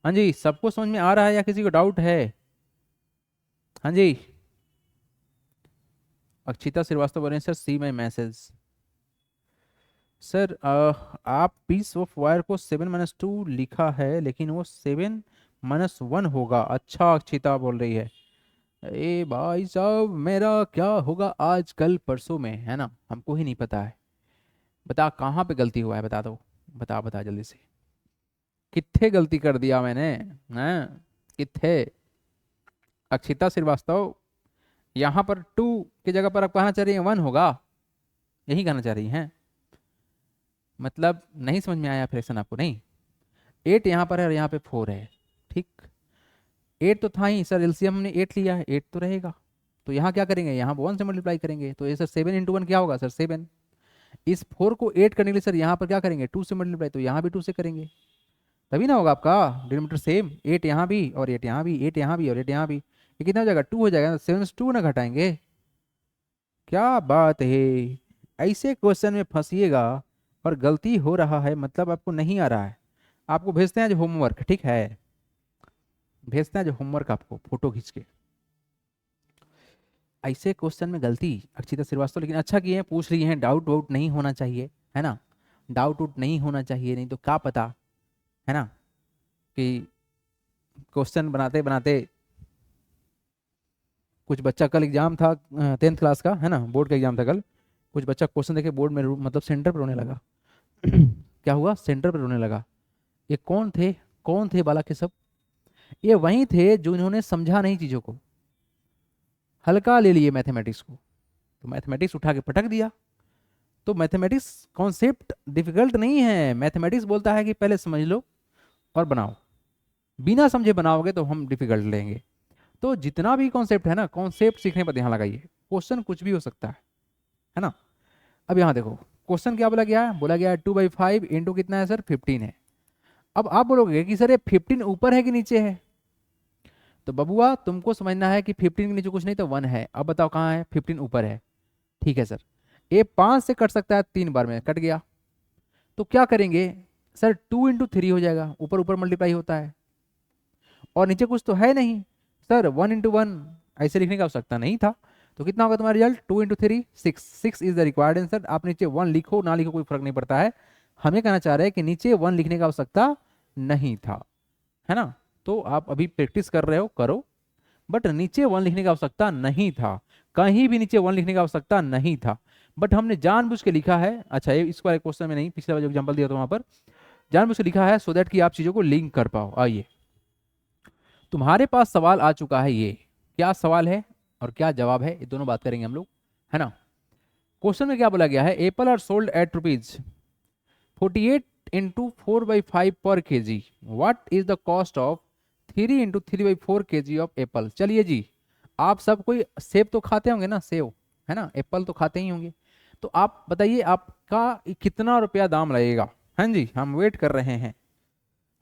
हाँ जी, सबको समझ में आ रहा है या किसी को डाउट है? हाँ जी, अक्षिता श्रीवास्तव बोल रहे हैं sir see my message. Sir आप पीस ऑफ वायर को 7-2 लिखा है, लेकिन वो 7-1 होगा। अच्छा अक्षिता बोल रही है, ए भाई साहब मेरा क्या होगा आज कल परसों में, है ना, हमको ही नहीं पता है। बता कहाँ पे गलती हुआ है, बता दो, बता बता जल्दी से, कित्थे गलती कर दिया मैंने, हैं कित्थे? अक्षिता श्रीवास्तव, यहाँ पर 2 की जगह पर आप कहना चाह रही हैं 1 होगा, यही कहना चाह रही हैं? मतलब नहीं समझ में आया फ्रैक्शन आपको? नहीं, 8 यहाँ पर है और यहाँ पे 4 है, ठीक। 8 तो था ही सर, एलसीएम हमने 8 लिया है, 8 तो रहेगा, तो यहाँ क्या करेंगे? यहाँ 1 से मल्टीप्लाई करेंगे, तो ये सर 7 × 1 क्या होगा सर? 7। इस 4 को 8 करने के लिए सर यहाँ पर क्या करेंगे? 2 से मल्टीप्लाई, तो यहाँ भी 2 से करेंगे, तभी ना होगा आपका डिनोमिनेटर सेम। 8 यहाँ भी और 8 यहाँ भी, 8 यहाँ भी और 8 यहाँ भी, ये कितना हो जाएगा? 2 हो जाएगा, 7 से 2 ना घटाएंगे। क्या बात है, ऐसे क्वेश्चन में फंसिएगा और गलती हो रहा है मतलब आपको नहीं आ रहा है, आपको भेजते हैं आज होमवर्क, ठीक है, भेजते हैं आज होमवर्क आपको फोटो खींच के। ऐसे क्वेश्चन में गलती अक्षिता श्रीवास्तव, लेकिन अच्छा किए हैं, पूछ रही हैं, डाउट वाउट नहीं होना चाहिए, है ना, डाउट वाउट नहीं होना चाहिए, नहीं तो क्या पता, है ना, कि क्वेश्चन बनाते बनाते कुछ बच्चा, कल एग्जाम था 10th क्लास का, है ना, बोर्ड का एग्जाम था कल, कुछ बच्चा क्वेश्चन देखे बोर्ड में मतलब सेंटर पर रोने लगा। क्या हुआ? सेंटर पर रोने लगा। ये कौन थे? कौन थे बालक के सब? ये वही थे जो इन्होंने समझा नहीं चीज़ों को, हल्का ले लिए मैथमेटिक्स को, तो मैथमेटिक्स उठा के पटक दिया, तो मैथमेटिक्स कॉन्सेप्ट डिफिकल्ट नहीं है, मैथमेटिक्स बोलता है कि पहले समझ लो और बनाओ, बिना समझे बनाओगे तो हम डिफिकल्ट लेंगे। तो जितना भी कॉन्सेप्ट है ना, कॉन्सेप्ट सीखने पर ध्यान लगाइए, क्वेश्चन कुछ भी हो सकता है ना। अब यहाँ देखो क्वेश्चन क्या बोला गया है, बोला गया है 2/5 इंटू कितना है सर 15 है। अब आप बोलोगे कि सर ये 15 ऊपर है कि नीचे है, तो बबुआ तुमको समझना है कि 15 के नीचे कुछ नहीं तो 1 है। अब बताओ कहाँ है, 15 ऊपर है, ठीक है सर। ये 5 से कट सकता है 3 बार में, कट गया। तो क्या करेंगे सर, 2 इंटू 3 हो जाएगा, ऊपर ऊपर मल्टीप्लाई होता है, और नीचे कुछ तो है नहीं सर, 1 इंटू 1 ऐसे लिखने की आवश्यकता नहीं था। तो कितना होगा तुम्हारा result, 2 into 3 6, 6 is the required answer. आप नीचे 1 लिखो ना लिखो कोई फर्क नहीं पड़ता है, हमें कहना चाह रहे हैं कि नीचे 1 लिखने की आवश्यकता नहीं था, है ना। तो आप अभी प्रैक्टिस कर रहे हो, करो, बट नीचे 1 लिखने की आवश्यकता नहीं था, कहीं भी नीचे 1 लिखने की आवश्यकता नहीं था, बट हमने जानबूझ के लिखा है। अच्छा ये इस वाले क्वेश्चन में नहीं, पिछले वाला जो एग्जांपल दिया था वहां पर जानबूझ के लिखा है सो दैट कि आप चीजों को लिंक कर पाओ। आइए तुम्हारे पास सवाल आ चुका है, ये क्या सवाल है और क्या जवाब है, ये दोनों बात करेंगे हम लोग, है ना। क्वेश्चन में क्या बोला गया है, apple are sold at ₹48 into 4/5 per K G, what is the cost of 3 into 3/4 kg of apple. चलिए जी, आप सब कोई सेब तो खाते होंगे ना, सेब, है ना, एप्पल तो खाते ही होंगे। तो आप बताइए आपका कितना रुपया दाम लगेगा। हाँ जी, हम वेट कर रहे हैं,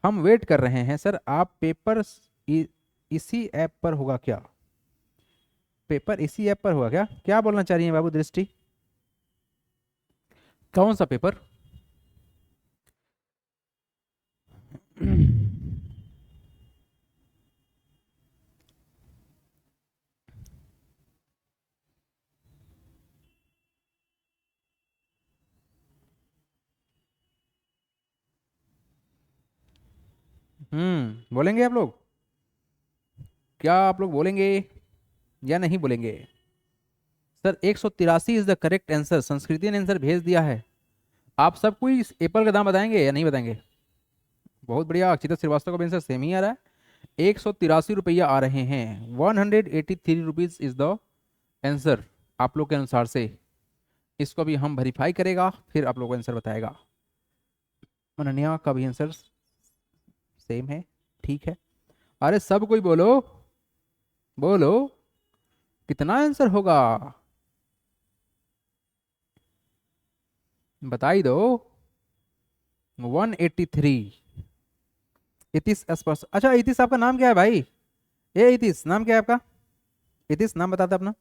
हम वेट कर रहे हैं सर। आप पेपर इसी ऐप पर होगा क्या, पेपर इसी ऐप पर होगा क्या, क्या बोलना चाह रही हैं बाबू दृष्टि, कौन सा पेपर? बोलेंगे आप लोग, क्या आप लोग बोलेंगे या नहीं बोलेंगे? Sir 183 is the correct answer, संस्कृति ने आंसर भेज दिया है। आप सब कोई इस एप्पल का दाम बताएंगे या नहीं बताएंगे? बहुत बढ़िया, अक्षिता श्रीवास्तव का भी आंसर सेम ही आ रहा है, 183 रुपया आ रहे हैं, 183 रुपीज इज द आंसर आप लोग के अनुसार से। इसको भी हम वेरीफाई करेगा, फिर आप लोग को आंसर बताएगा। अनन्या का भी आंसर सेम है, ठीक है। अरे सब कोई बोलो, बोलो कितना आंसर होगा, बता ही दो। 183, इतिश स्पर्श। अच्छा इतिश आपका नाम क्या है भाई, ये इतिश नाम क्या है आपका, इतिश नाम बताते अपना,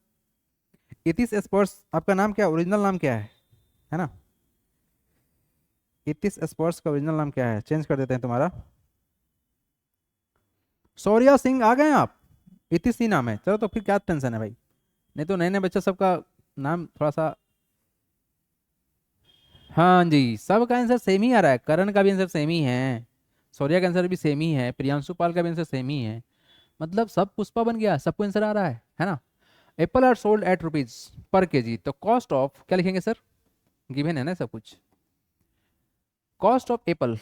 इतिश स्पर्श आपका नाम क्या, ओरिजिनल नाम क्या है ना। इतिश स्पर्श का ओरिजिनल नाम क्या है, चेंज कर देते हैं तुम्हारा। सौर्या सिंह आ गए आप, इतिश ही नाम है, चलो तो फिर क्या टेंशन है भाई, नहीं तो नए नए बच्चा सबका नाम थोड़ा सा। हाँ जी, सबका आंसर सेम ही आ रहा है, करण का भी आंसर सेम ही है, सौर्या का आंसर भी सेम ही है, प्रियांशु पाल का भी आंसर सेम ही है, मतलब सब पुष्पा बन गया, सबको आंसर आ रहा है ना। Apple are sold at rupees per K जी, तो कॉस्ट ऑफ क्या लिखेंगे सर, गिवन है ना सब कुछ। कॉस्ट ऑफ एप्पल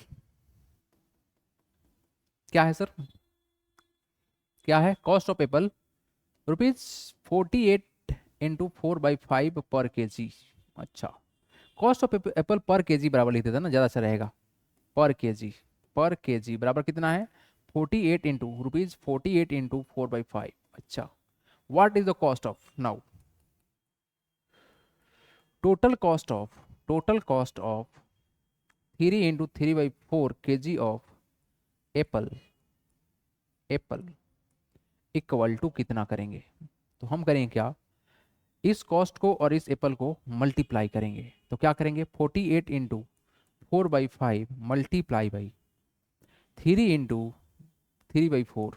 क्या है सर, क्या है cost of Apple, ₹48 into 4/5 per K जी। अच्छा, कॉस्ट ऑफ एप्पल पर के जी बराबर लिख देता ना, ज़्यादा अच्छा रहेगा। पर के जी, पर के जी बराबर कितना है, 48 इंटू 4/5। अच्छा, what is the cost of now, total cost of 3 into 3/4 kg of apple, apple equal to कितना करेंगे। तो हम करेंगे क्या, इस कॉस्ट को और इस एप्पल को मल्टीप्लाई करेंगे, तो क्या करेंगे 48 इंटू 4/5 मल्टीप्लाई बाई 3 इंटू 3/4,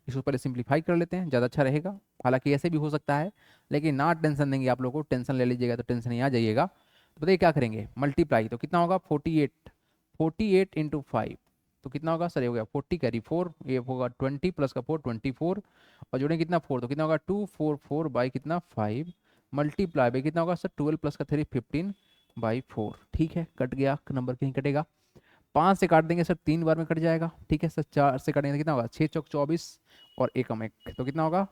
इसको पहले सिंप्लीफाई कर लेते हैं, ज़्यादा अच्छा रहेगा। हालांकि ऐसे भी हो सकता है, लेकिन ना टेंशन देंगे आप लोगों को, टेंशन ले लीजिएगा तो टेंशन ही आ जाइएगा। तो बताइए क्या करेंगे, मल्टीप्लाई, तो कितना होगा 48 इंटू 5, तो कितना होगा सर, ये हो गया 40 कैरी 4, ये होगा 20 प्लस का 4 24, और जोड़ें कितना 4, तो कितना होगा 244 बाई कितना 5, मल्टीप्लाई बाई कितना होगा सर 12 प्लस का 3 15/4, ठीक है, कट गया, नंबर कहीं कटेगा। 5 से काट देंगे सर 3 बार में कट जाएगा, ठीक है सर। 4 से काटेंगे तो कितना होगा 6 चौक 24 और एक कम एक, तो कितना होगा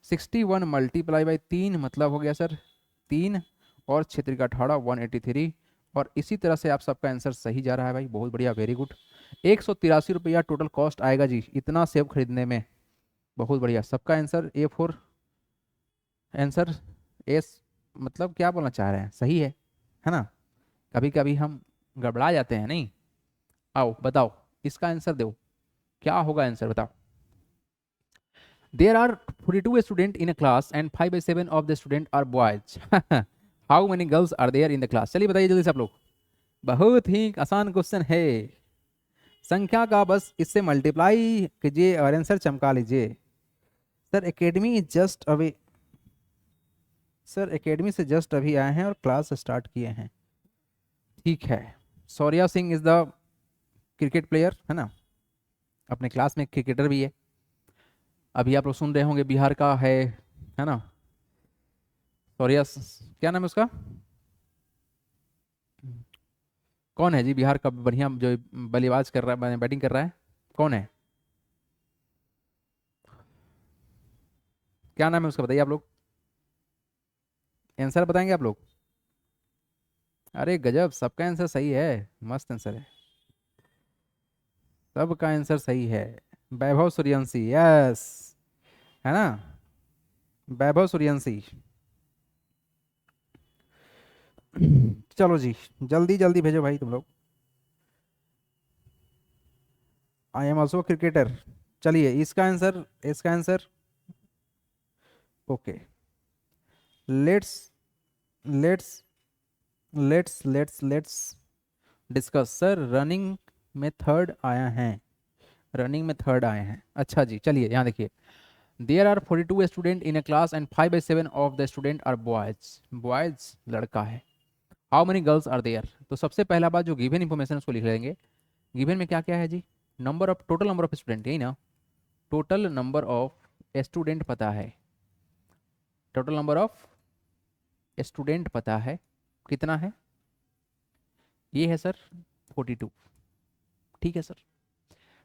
61 मल्टीप्लाई बाई 3, मतलब हो गया सर 3, और क्षेत्र का अठारह 183। और इसी तरह से आप सबका आंसर सही जा रहा है भाई, बहुत बढ़िया, वेरी गुड। 183 रुपया टोटल कॉस्ट आएगा जी इतना सेब खरीदने में, बहुत बढ़िया। सबका आंसर A4 आंसर एस, मतलब क्या बोलना चाह रहे हैं, सही है ना। कभी कभी हम गड़बड़ा जाते हैं नहीं। आओ बताओ इसका आंसर दो, क्या होगा आंसर बताओ। There are 42 student in a class and 5/7 of the student are boys. How many girls are there in the class? चलिए बताइए जल्दी से आप लोग, बहुत ही आसान क्वेश्चन है। संख्या का बस इससे मल्टीप्लाई कीजिए और आंसर चमका लीजिए। Sir academy is just away, sir academy से जस्ट अभी आए हैं और क्लास स्टार्ट किए हैं। ठीक है, Shaurya Singh is the cricket player है ना, अपने क्लास में क्रिकेटर भी है। अभी आप लोग सुन रहे होंगे बिहार का है ना, सौर्या क्या नाम है उसका, कौन है जी बिहार का बढ़िया जो बल्लेबाज कर रहा है, बैटिंग कर रहा है, कौन है, क्या नाम है उसका बताइए आप लोग, आंसर बताएंगे आप लोग। अरे गजब, सबका आंसर सही है, मस्त आंसर है, सबका आंसर सही है। वैभव सूर्यवंशी, यस, है ना, वैभव सूर्यवंशी। चलो जी, जल्दी जल्दी भेजो भाई तुम लोग। I am also cricketer. चलिए इसका आंसर, इसका answer okay. Let's let's let's discuss. Sir running में थर्ड आया है, रनिंग में थर्ड आए हैं, अच्छा जी। चलिए यहाँ देखिए, there are 42 student in a class and 5/7 of the student are boys, boys लड़का है। How many girls are there? तो सबसे पहला बात जो गिवन इंफॉर्मेशन उसको लिख लेंगे। गिवन में क्या क्या है जी, number of, total number of student, यही ना, टोटल नंबर ऑफ स्टूडेंट पता है, टोटल नंबर ऑफ स्टूडेंट पता है कितना है, ये है सर 42। ठीक है sir,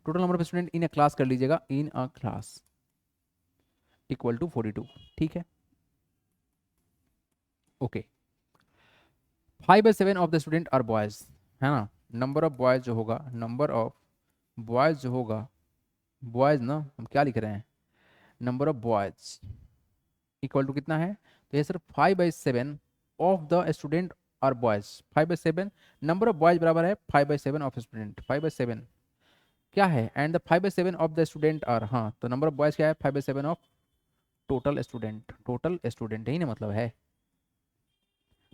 total number of student in a class कर लीजिएगा, in a class equal to 42। ठीक है, okay. 5/7 of the student are boys, है ना, नंबर ऑफ बॉयज जो होगा, नंबर ऑफ बॉयज जो होगा, बॉयज ना हम क्या लिख रहे हैं, number of boys equal to कितना है, तो ये sir 5/7 of the student are boys, 5/7 number of boys बराबर है 5/7 ऑफ स्टूडेंट, 5/7 क्या है, and the 5/7 of the student are, हाँ तो नंबर ऑफ बॉयज क्या है 5/7 of total student, total student यही ना मतलब है।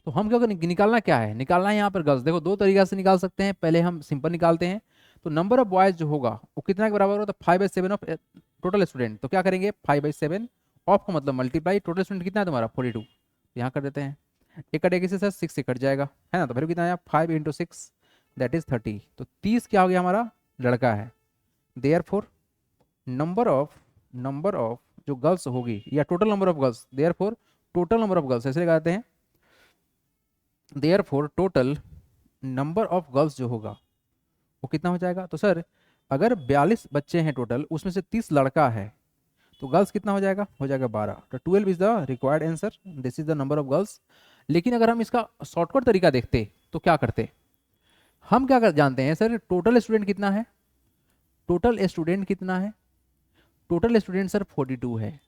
तो हम क्या निकालना क्या है, निकालना है यहाँ पर गर्ल्स। देखो दो तरीका से निकाल सकते हैं, पहले हम सिंपल निकालते हैं। तो नंबर ऑफ बॉयज जो होगा वो कितना के बराबर होगा, तो 5/7 ऑफ टोटल स्टूडेंट। तो क्या करेंगे 5/7 ऑफ का मतलब मल्टीप्लाई, टोटल स्टूडेंट कितना है तुम्हारा 42, यहाँ कर देते हैं। एक कटेगी से सर 6 से कट जाएगा, है ना, तो फिर कितना आया 5 × 6 दैट इज 30। तो 30 क्या हो गया हमारा, लड़का है। देयर फोर नंबर ऑफ जो गर्ल्स होगी, या total number of girls, therefore total number of girls ऐसे लगाते हैं, therefore total number of girls जो होगा वो कितना हो जाएगा। तो सर अगर 42 बच्चे हैं टोटल, उसमें से 30 लड़का है, तो गर्ल्स कितना हो जाएगा 12। तो 12 is the required answer, this is the number of girls. लेकिन अगर हम इसका शॉर्टकट तरीका देखते तो क्या करते, हम क्या जानते हैं सर, टोटल स्टूडेंट कितना है, टोटल स्टूडेंट कितना है, टोटल स्टूडेंट सर 42 है।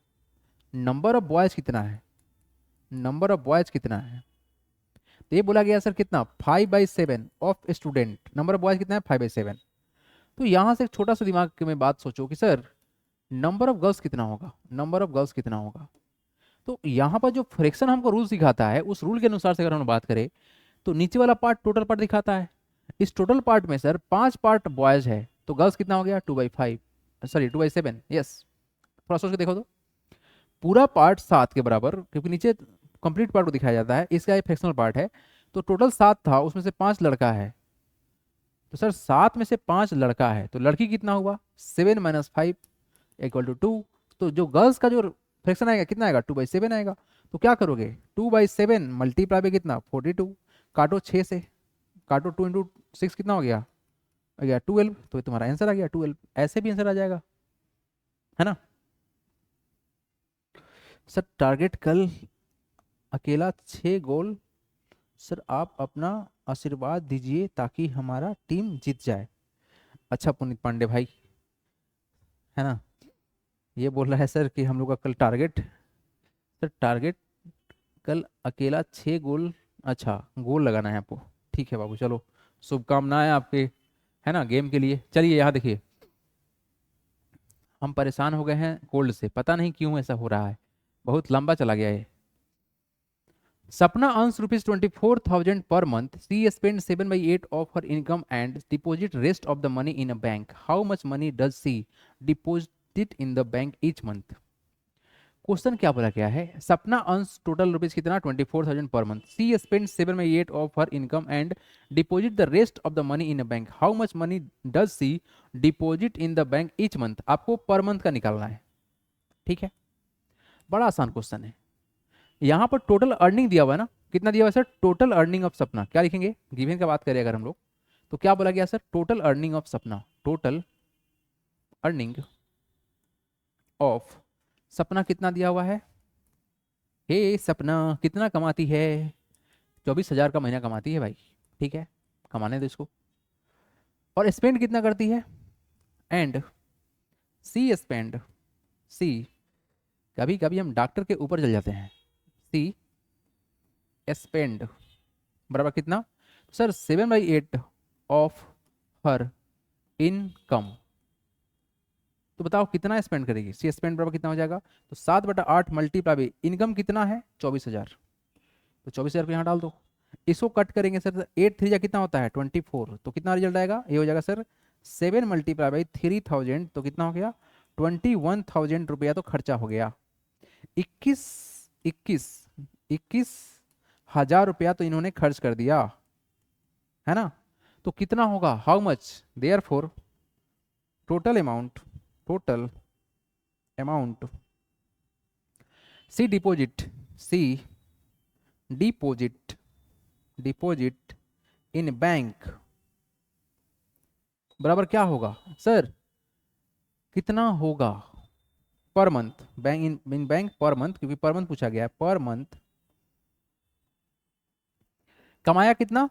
नंबर ऑफ बॉयज कितना है, नंबर ऑफ बॉयज कितना है, तो ये बोला गया सर कितना 5/7 of student, number of boys कितना है 5/7। तो यहाँ से एक छोटा सा दिमाग में बात सोचो कि सर नंबर ऑफ गर्ल्स कितना होगा, नंबर ऑफ गर्ल्स कितना होगा। तो यहाँ पर जो फ्रैक्शन हमको रूल सिखाता है, उस रूल के अनुसार से अगर हम बात करें, तो नीचे वाला पार्ट टोटल पार्ट दिखाता है। इस टोटल पार्ट में सर 5 पार्ट बॉयज है, तो गर्ल्स कितना हो गया 2/5, सॉरी 2/7, यस। थोड़ा सोच के देखो तो, पूरा पार्ट 7 के बराबर, क्योंकि नीचे कंप्लीट पार्ट को दिखाया जाता है, इसका एक फ्रैक्शनल पार्ट है। तो टोटल 7 था, उसमें से 5 लड़का है, तो सर 7 में से 5 लड़का है, तो लड़की कितना हुआ 7 - 5 = 2। तो जो गर्ल्स का जो फ्रैक्शन आएगा कितना आएगा 2/7 आएगा। तो क्या करोगे 2/7 मल्टीप्लाई बाई कितना 42, काटो 6 से, काटो 2 × 6 कितना हो गया 12। तो ये तुम्हारा आंसर आ गया 12, ऐसे भी आंसर आ जाएगा, है ना। सर टारगेट कल अकेला 6 गोल सर आप अपना आशीर्वाद दीजिए ताकि हमारा टीम जीत जाए। अच्छा पुनीत पांडे भाई, है ना, ये बोल रहा है सर कि हम लोग का कल टारगेट, सर टारगेट कल अकेला 6 गोल, अच्छा गोल लगाना है आपको। ठीक है बाबू, चलो शुभकामनाएं आपके, है ना, गेम के लिए। चलिए यहाँ देखिए, हम परेशान हो गए हैं कोल्ड से, पता नहीं क्यों ऐसा हो रहा है, बहुत लंबा चला गया है। सपना earns ₹24,000 per month. She spends 7/8 of her income and deposit rest of the money in a bank. How much money does she deposit in the bank each month? Question क्या बोला गया है, सपना अर्न्स टोटल रुपीज कितना 24,000 per month, she spend 7/8 of her income and deposit the rest of the money in a bank, how much money does she deposit in the bank each month, आपको पर मंथ का निकालना है। ठीक है, बड़ा आसान क्वेश्चन है। यहाँ पर टोटल अर्निंग दिया हुआ है ना, कितना दिया हुआ है सर, टोटल अर्निंग ऑफ सपना, क्या लिखेंगे, गिवन का बात करें अगर हम लोग, तो क्या बोला गया सर, टोटल अर्निंग ऑफ सपना, टोटल अर्निंग ऑफ सपना कितना दिया हुआ है, हे सपना कितना कमाती है, 24,000 का महीना कमाती है भाई। ठीक है, कमाने दो इसको। और स्पेंड कितना करती है, एंड सी स्पेंड, सी, कभी कभी हम डॉक्टर के ऊपर चल जाते हैं, सी स्पेंड बराबर कितना, सर 7/8 ऑफ हर इनकम, तो बताओ कितना स्पेंड करेगी, सी स्पेंड बराबर कितना हो जाएगा, तो 7/8 मल्टीप्लाई इनकम कितना है 24,000, तो 24,000 को यहाँ डाल दो। इसको कट करेंगे सर, 8 3 कितना होता है 24, तो कितना रिजल्ट आएगा, ये हो जाएगा सर 7 × 3,000, तो कितना हो गया 21,000 रुपया तो खर्चा हो गया। 21 21 21,000 रुपया तो इन्होंने खर्च कर दिया, है ना, तो कितना होगा, how much, therefore total amount, total amount she deposit, she deposit, deposit in bank बराबर क्या होगा सर, कितना होगा per month, bank in bank per month, क्योंकि पर मंथ पूछा गया है, पर मंथ कमाया कितना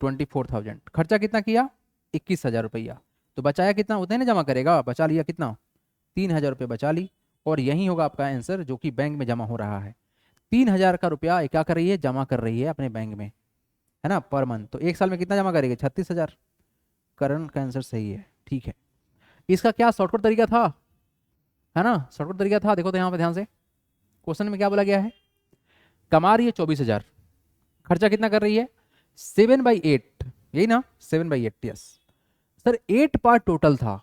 24,000, खर्चा कितना किया 21,000 रुपया, तो बचाया कितना, उतने ना जमा करेगा, बचा लिया कितना 3,000 रुपये बचा ली, और यही होगा आपका आंसर जो कि बैंक में जमा हो रहा है। 3,000 का रुपया क्या कर रही है, जमा कर रही है अपने बैंक में, है ना, पर मंथ, तो एक साल में कितना जमा करेगी 36,000, करंट का आंसर सही है। ठीक है, इसका क्या शॉर्टकट तरीका था, है ना, शॉर्टकट तरीका था, देखो तो यहाँ पे ध्यान से, क्वेश्चन में क्या बोला गया है, कमा रही है 24,000, खर्चा कितना कर रही है 7/8, यही ना 7/8, यस सर 8 पार्ट टोटल था,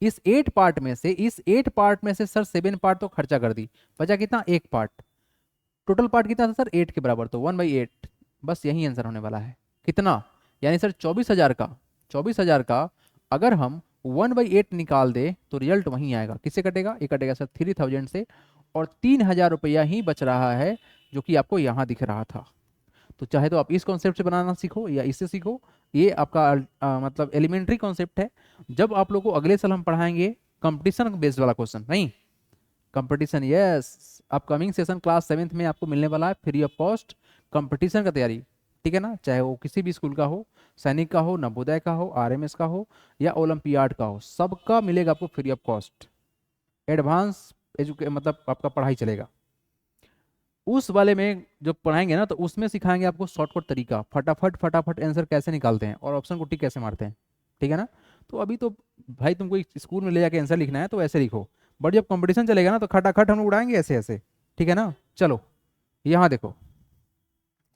इस 8 पार्ट में से, इस 8 पार्ट में से सर 7 पार्ट तो खर्चा कर दी, बचा कितना एक पार्ट, टोटल पार्ट कितना था सर 8 के बराबर, तो 1/8, बस यही आंसर होने वाला है, कितना, यानी सर 24,000 का अगर हम 1/8 निकाल दे तो रिजल्ट वहीं आएगा, किससे कटेगा, ये कटेगा सर 3,000 से, और 3,000 रुपया ही बच रहा है जो कि आपको यहाँ दिख रहा था। तो चाहे तो आप इस कॉन्सेप्ट से बनाना सीखो या इससे सीखो, ये आपका मतलब एलिमेंट्री कॉन्सेप्ट है। जब आप लोगों को अगले साल हम पढ़ाएंगे कंपटीशन बेस्ड वाला क्वेश्चन, नहीं competition, yes upcoming session class 7th में आपको मिलने वाला है फ्री ऑफ कॉस्ट कंपटीशन का तैयारी, ठीक है ना, चाहे वो किसी भी स्कूल का हो, सैनिक का हो, नवोदय का हो, आरएमएस का हो या ओलंपियाड का हो, सबका मिलेगा आपको फ्री ऑफ कॉस्ट, एडवांस मतलब आपका पढ़ाई चलेगा। उस वाले में जो पढ़ाएंगे ना, तो उसमें सिखाएंगे आपको शॉर्टकट तरीका, फटाफट फटाफट आंसर कैसे निकालते हैं और ऑप्शन को टिक कैसे मारते हैं, ठीक है ना। तो अभी तो भाई तुमको स्कूल में ले जाके आंसर लिखना है तो ऐसे लिखो, बट जब कंपटीशन चलेगा ना तो खटाखट हम लोग उड़ाएंगे ऐसे ऐसे, ठीक है ना। चलो यहाँ देखो,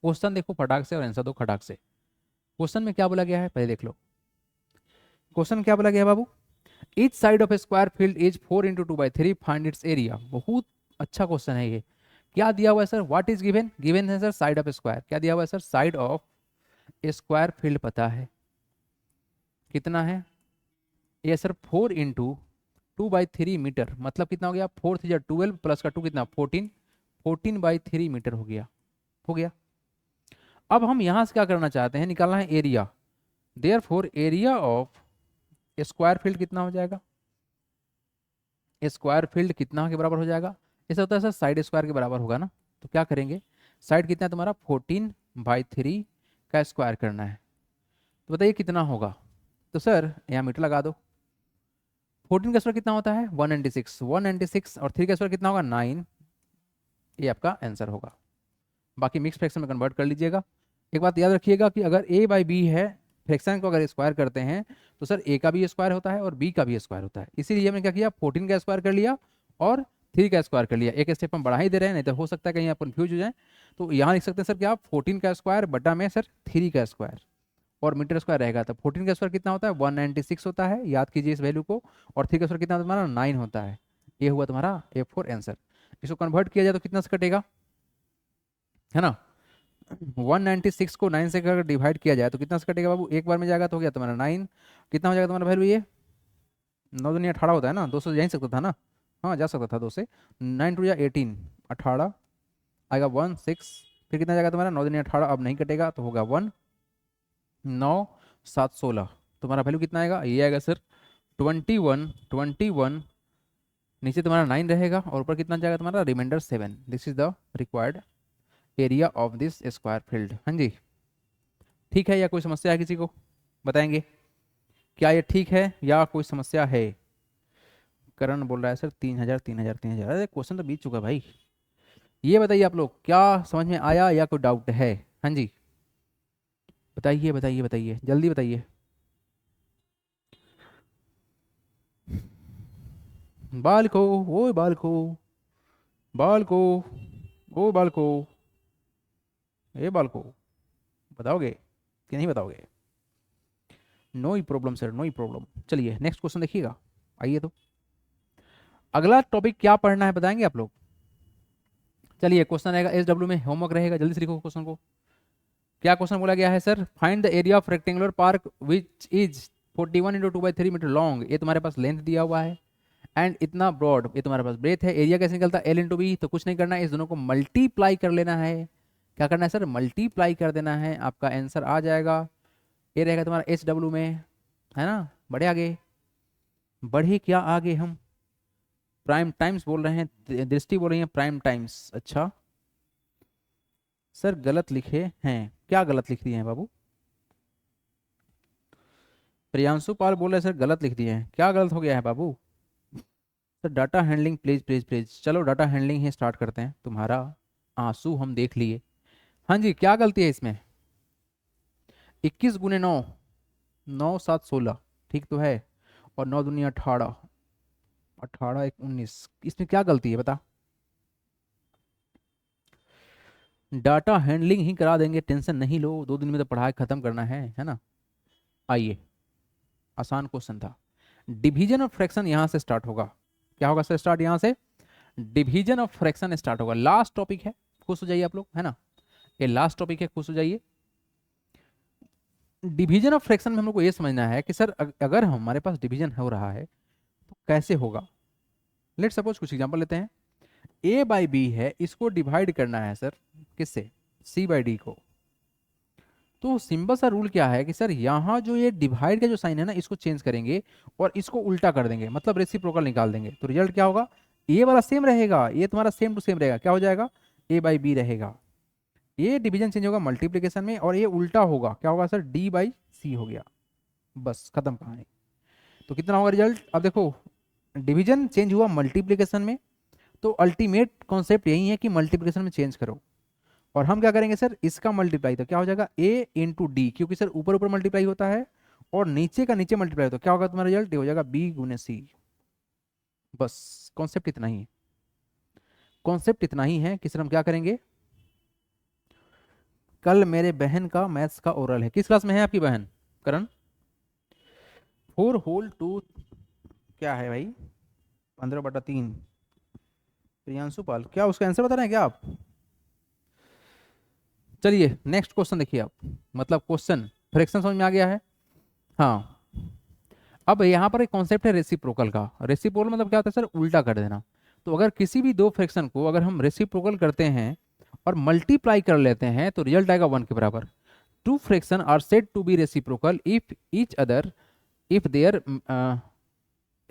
क्वेश्चन देखो फटाक से और आंसर दो खटाक से। क्वेश्चन में क्या बोला गया है पहले देख लो, क्वेश्चन क्या बोला गया है बाबू, each side of a square field is 4 × 2/3, find its area. बहुत अच्छा क्वेश्चन है ये। क्या दिया हुआ है sir, what is given, given है सर साइड ऑफ स्क्वायर, क्या दिया हुआ है sir, side of a square field पता है कितना है, ये सर 4 × 2/3 मीटर, मतलब कितना हो गया 4 3 12 प्लस का 2 कितना 14, 14/3 मीटर हो गया, हो गया। अब हम यहां से क्या करना चाहते हैं, निकालना है area, therefore area of square field कितना हो जाएगा, स्क्वायर फील्ड कितना के बराबर हो जाएगा, ऐसा होता है सर साइड स्क्वायर के बराबर होगा ना। तो क्या करेंगे, साइड कितना है तुम्हारा 14/3 का स्क्वायर करना है, तो बताइए कितना होगा। तो सर यहाँ मीटर लगा दो। 14 का स्क्वायर कितना होता है 196, 196 और 3 का स्क्वायर कितना होगा 9, ये आपका आंसर होगा। बाकी मिक्स फ्रैक्शन में कन्वर्ट कर लीजिएगा। एक बात याद रखिएगा कि अगर a बाई बी है, फ्रैक्शन को अगर स्क्वायर करते हैं तो सर a का भी स्क्वायर होता है और b का भी स्क्वायर होता है। इसीलिए हमने क्या किया 14 का स्क्वायर कर लिया और 3 का स्क्वायर कर लिया। एक स्टेप हम बढ़ा ही दे रहे हैं, नहीं तो हो सकता है कहीं आप कंफ्यूज हो जाए। तो यहाँ लिख सकते हैं सर क्या 14 का स्क्वायर बटा में सर 3 का स्क्वायर और मीटर स्क्वायर रहेगा। तो 14 का स्क्वायर कितना होता है 196 होता है, याद कीजिए इस वैल्यू को। और 3 का स्क्वायर कितना होता है तुम्हारा 9 होता है। ये हुआ तुम्हारा A4 आंसर। इसको कन्वर्ट किया जाए तो कितना से कटेगा, है ना। 196 को 9 से अगर डिवाइड किया जाए तो कितना से कटेगा बाबू, एक बार में जाएगा तो हो गया तुम्हारा 9। कितना हो जाएगा तुम्हारा वैल्यू, ये 9 दूनी 18 होता है ना, 200 जा ही सकता था ना, हाँ जा सकता था 2 से। 9 टू या 18, 18 आएगा 16, फिर कितना जाएगा तुम्हारा 9 दूनी 18, अब नहीं कटेगा तो होगा 1, 9 7 16, तुम्हारा वैल्यू कितना आएगा, ये आएगा सर 21, 21 नीचे तुम्हारा 9 रहेगा और ऊपर कितना जाएगा तुम्हारा reminder 7। This is the required area of this square field. हाँ जी ठीक है, या कोई समस्या है किसी को बताएंगे, क्या ये ठीक है या कोई समस्या है। करण बोल रहा है सर 3000 3000 3000, अरे क्वेश्चन तो बीत चुका भाई। ये बताइए आप लोग क्या समझ में आया या कोई डाउट है। हाँ जी बताइए बताइए बताइए जल्दी बताइए। बालको ओ बालको, बालको ओ बालको, ए बालको बताओगे कि नहीं बताओगे। नो ही प्रॉब्लम सर, नो ही प्रॉब्लम। चलिए नेक्स्ट क्वेश्चन देखिएगा। आइए तो अगला टॉपिक क्या पढ़ना है बताएंगे आप लोग। चलिए क्वेश्चन रहेगा SW में, होमवर्क रहेगा, जल्दी से लिखो क्वेश्चन को। क्या क्वेश्चन बोला गया है sir, find the area of rectangular park which is 41 into 2/3 metre long. ये तुम्हारे पास लेंथ दिया हुआ है एंड इतना ब्रॉड, ये तुम्हारे पास ब्रेथ है। एरिया कैसे निकलता है L इंटू बी, तो कुछ नहीं करना है, इस दोनों को मल्टीप्लाई कर लेना है। क्या करना है सर, मल्टीप्लाई कर देना है, आपका आंसर आ जाएगा। ये रहेगा तुम्हारा SW में, है ना। बढ़े आगे, बढ़े क्या आगे हम, प्राइम टाइम्स बोल रहे हैं, दृष्टि बोल रही है प्राइम टाइम्स। अच्छा सर गलत लिखे हैं, क्या गलत लिख दिए हैं बाबू। प्रियांशु पाल बोल रहे हैं सर गलत लिख दिए हैं, क्या गलत हो गया है बाबू। Sir data handling please please please, चलो डाटा हैंडलिंग ही स्टार्ट करते हैं। तुम्हारा आंसू हम देख लिए। हाँ जी क्या गलती है इसमें, 21 गुने 9, 9 7 16 ठीक तो है, और 9 दूनी 18, 18 1 19, इसमें क्या गलती है बता। डाटा हैंडलिंग ही करा देंगे, टेंशन नहीं लो, 2 दिन में तो पढ़ाई खत्म करना है ना। आइए आसान क्वेश्चन था। डिवीजन ऑफ फ्रैक्शन यहां से स्टार्ट होगा। क्या होगा सर स्टार्ट यहां से, डिवीजन ऑफ फ्रैक्शन स्टार्ट होगा। लास्ट टॉपिक है, खुश हो जाइए आप लोग, है ना, ये लास्ट टॉपिक है, खुश हो जाइए। डिवीजन ऑफ फ्रैक्शन में हम लोग को ये समझना है कि सर अगर हमारे पास डिवीजन हो रहा है तो कैसे होगा। लेट सपोज कुछ एग्जांपल लेते हैं, a बाई बी है, इसको डिवाइड करना है सर किससे, c बाई डी को। तो सिंपल सा रूल क्या है कि सर यहाँ जो ये डिवाइड का जो साइन है ना, इसको चेंज करेंगे और इसको उल्टा कर देंगे, मतलब रेसिप्रोकल निकाल देंगे। तो रिजल्ट क्या होगा, ये वाला सेम रहेगा, ये तुम्हारा सेम टू सेम रहेगा, क्या हो जाएगा a बाई बी रहेगा। ये डिवीजन चेंज होगा मल्टीप्लीकेशन में और ये उल्टा होगा, क्या होगा सर d बाई सी हो गया, बस खत्म कहानी। तो कितना होगा रिजल्ट, अब देखो डिवीजन चेंज हुआ मल्टीप्लीकेशन में, तो अल्टीमेट कॉन्सेप्ट यही है कि मल्टीप्लीकेशन में चेंज करो। और हम क्या करेंगे सर, इसका मल्टीप्लाई, तो क्या हो जाएगा a इंटू डी, क्योंकि सर ऊपर ऊपर मल्टीप्लाई होता है और नीचे का नीचे मल्टीप्लाई होता है, क्या होगा तुम्हारा रिजल्ट, ये हो जाएगा b गुने सी। बस कॉन्सेप्ट इतना ही है, कॉन्सेप्ट इतना ही है कि सर हम क्या करेंगे, कल मेरे बहन का मैथ्स का ओरल है। किस क्लास में है आपकी बहन करण, 4 होल 2 क्या है भाई, 15/3। प्रियांशु पाल, क्या उसका आंसर बता रहे हैं क्या आप। चलिए नेक्स्ट क्वेश्चन देखिए आप, मतलब क्वेश्चन फ्रैक्शन समझ में आ गया है। हाँ अब यहाँ पर एक कॉन्सेप्ट है रेसिप्रोकल का। रेसिप्रोकल मतलब क्या होता है सर, उल्टा कर देना। तो अगर किसी भी दो फ्रैक्शन को अगर हम रेसिप्रोकल करते हैं और मल्टीप्लाई कर लेते हैं तो रिजल्ट आएगा 1 के बराबर। Two fraction are said to be reciprocal if each other, if their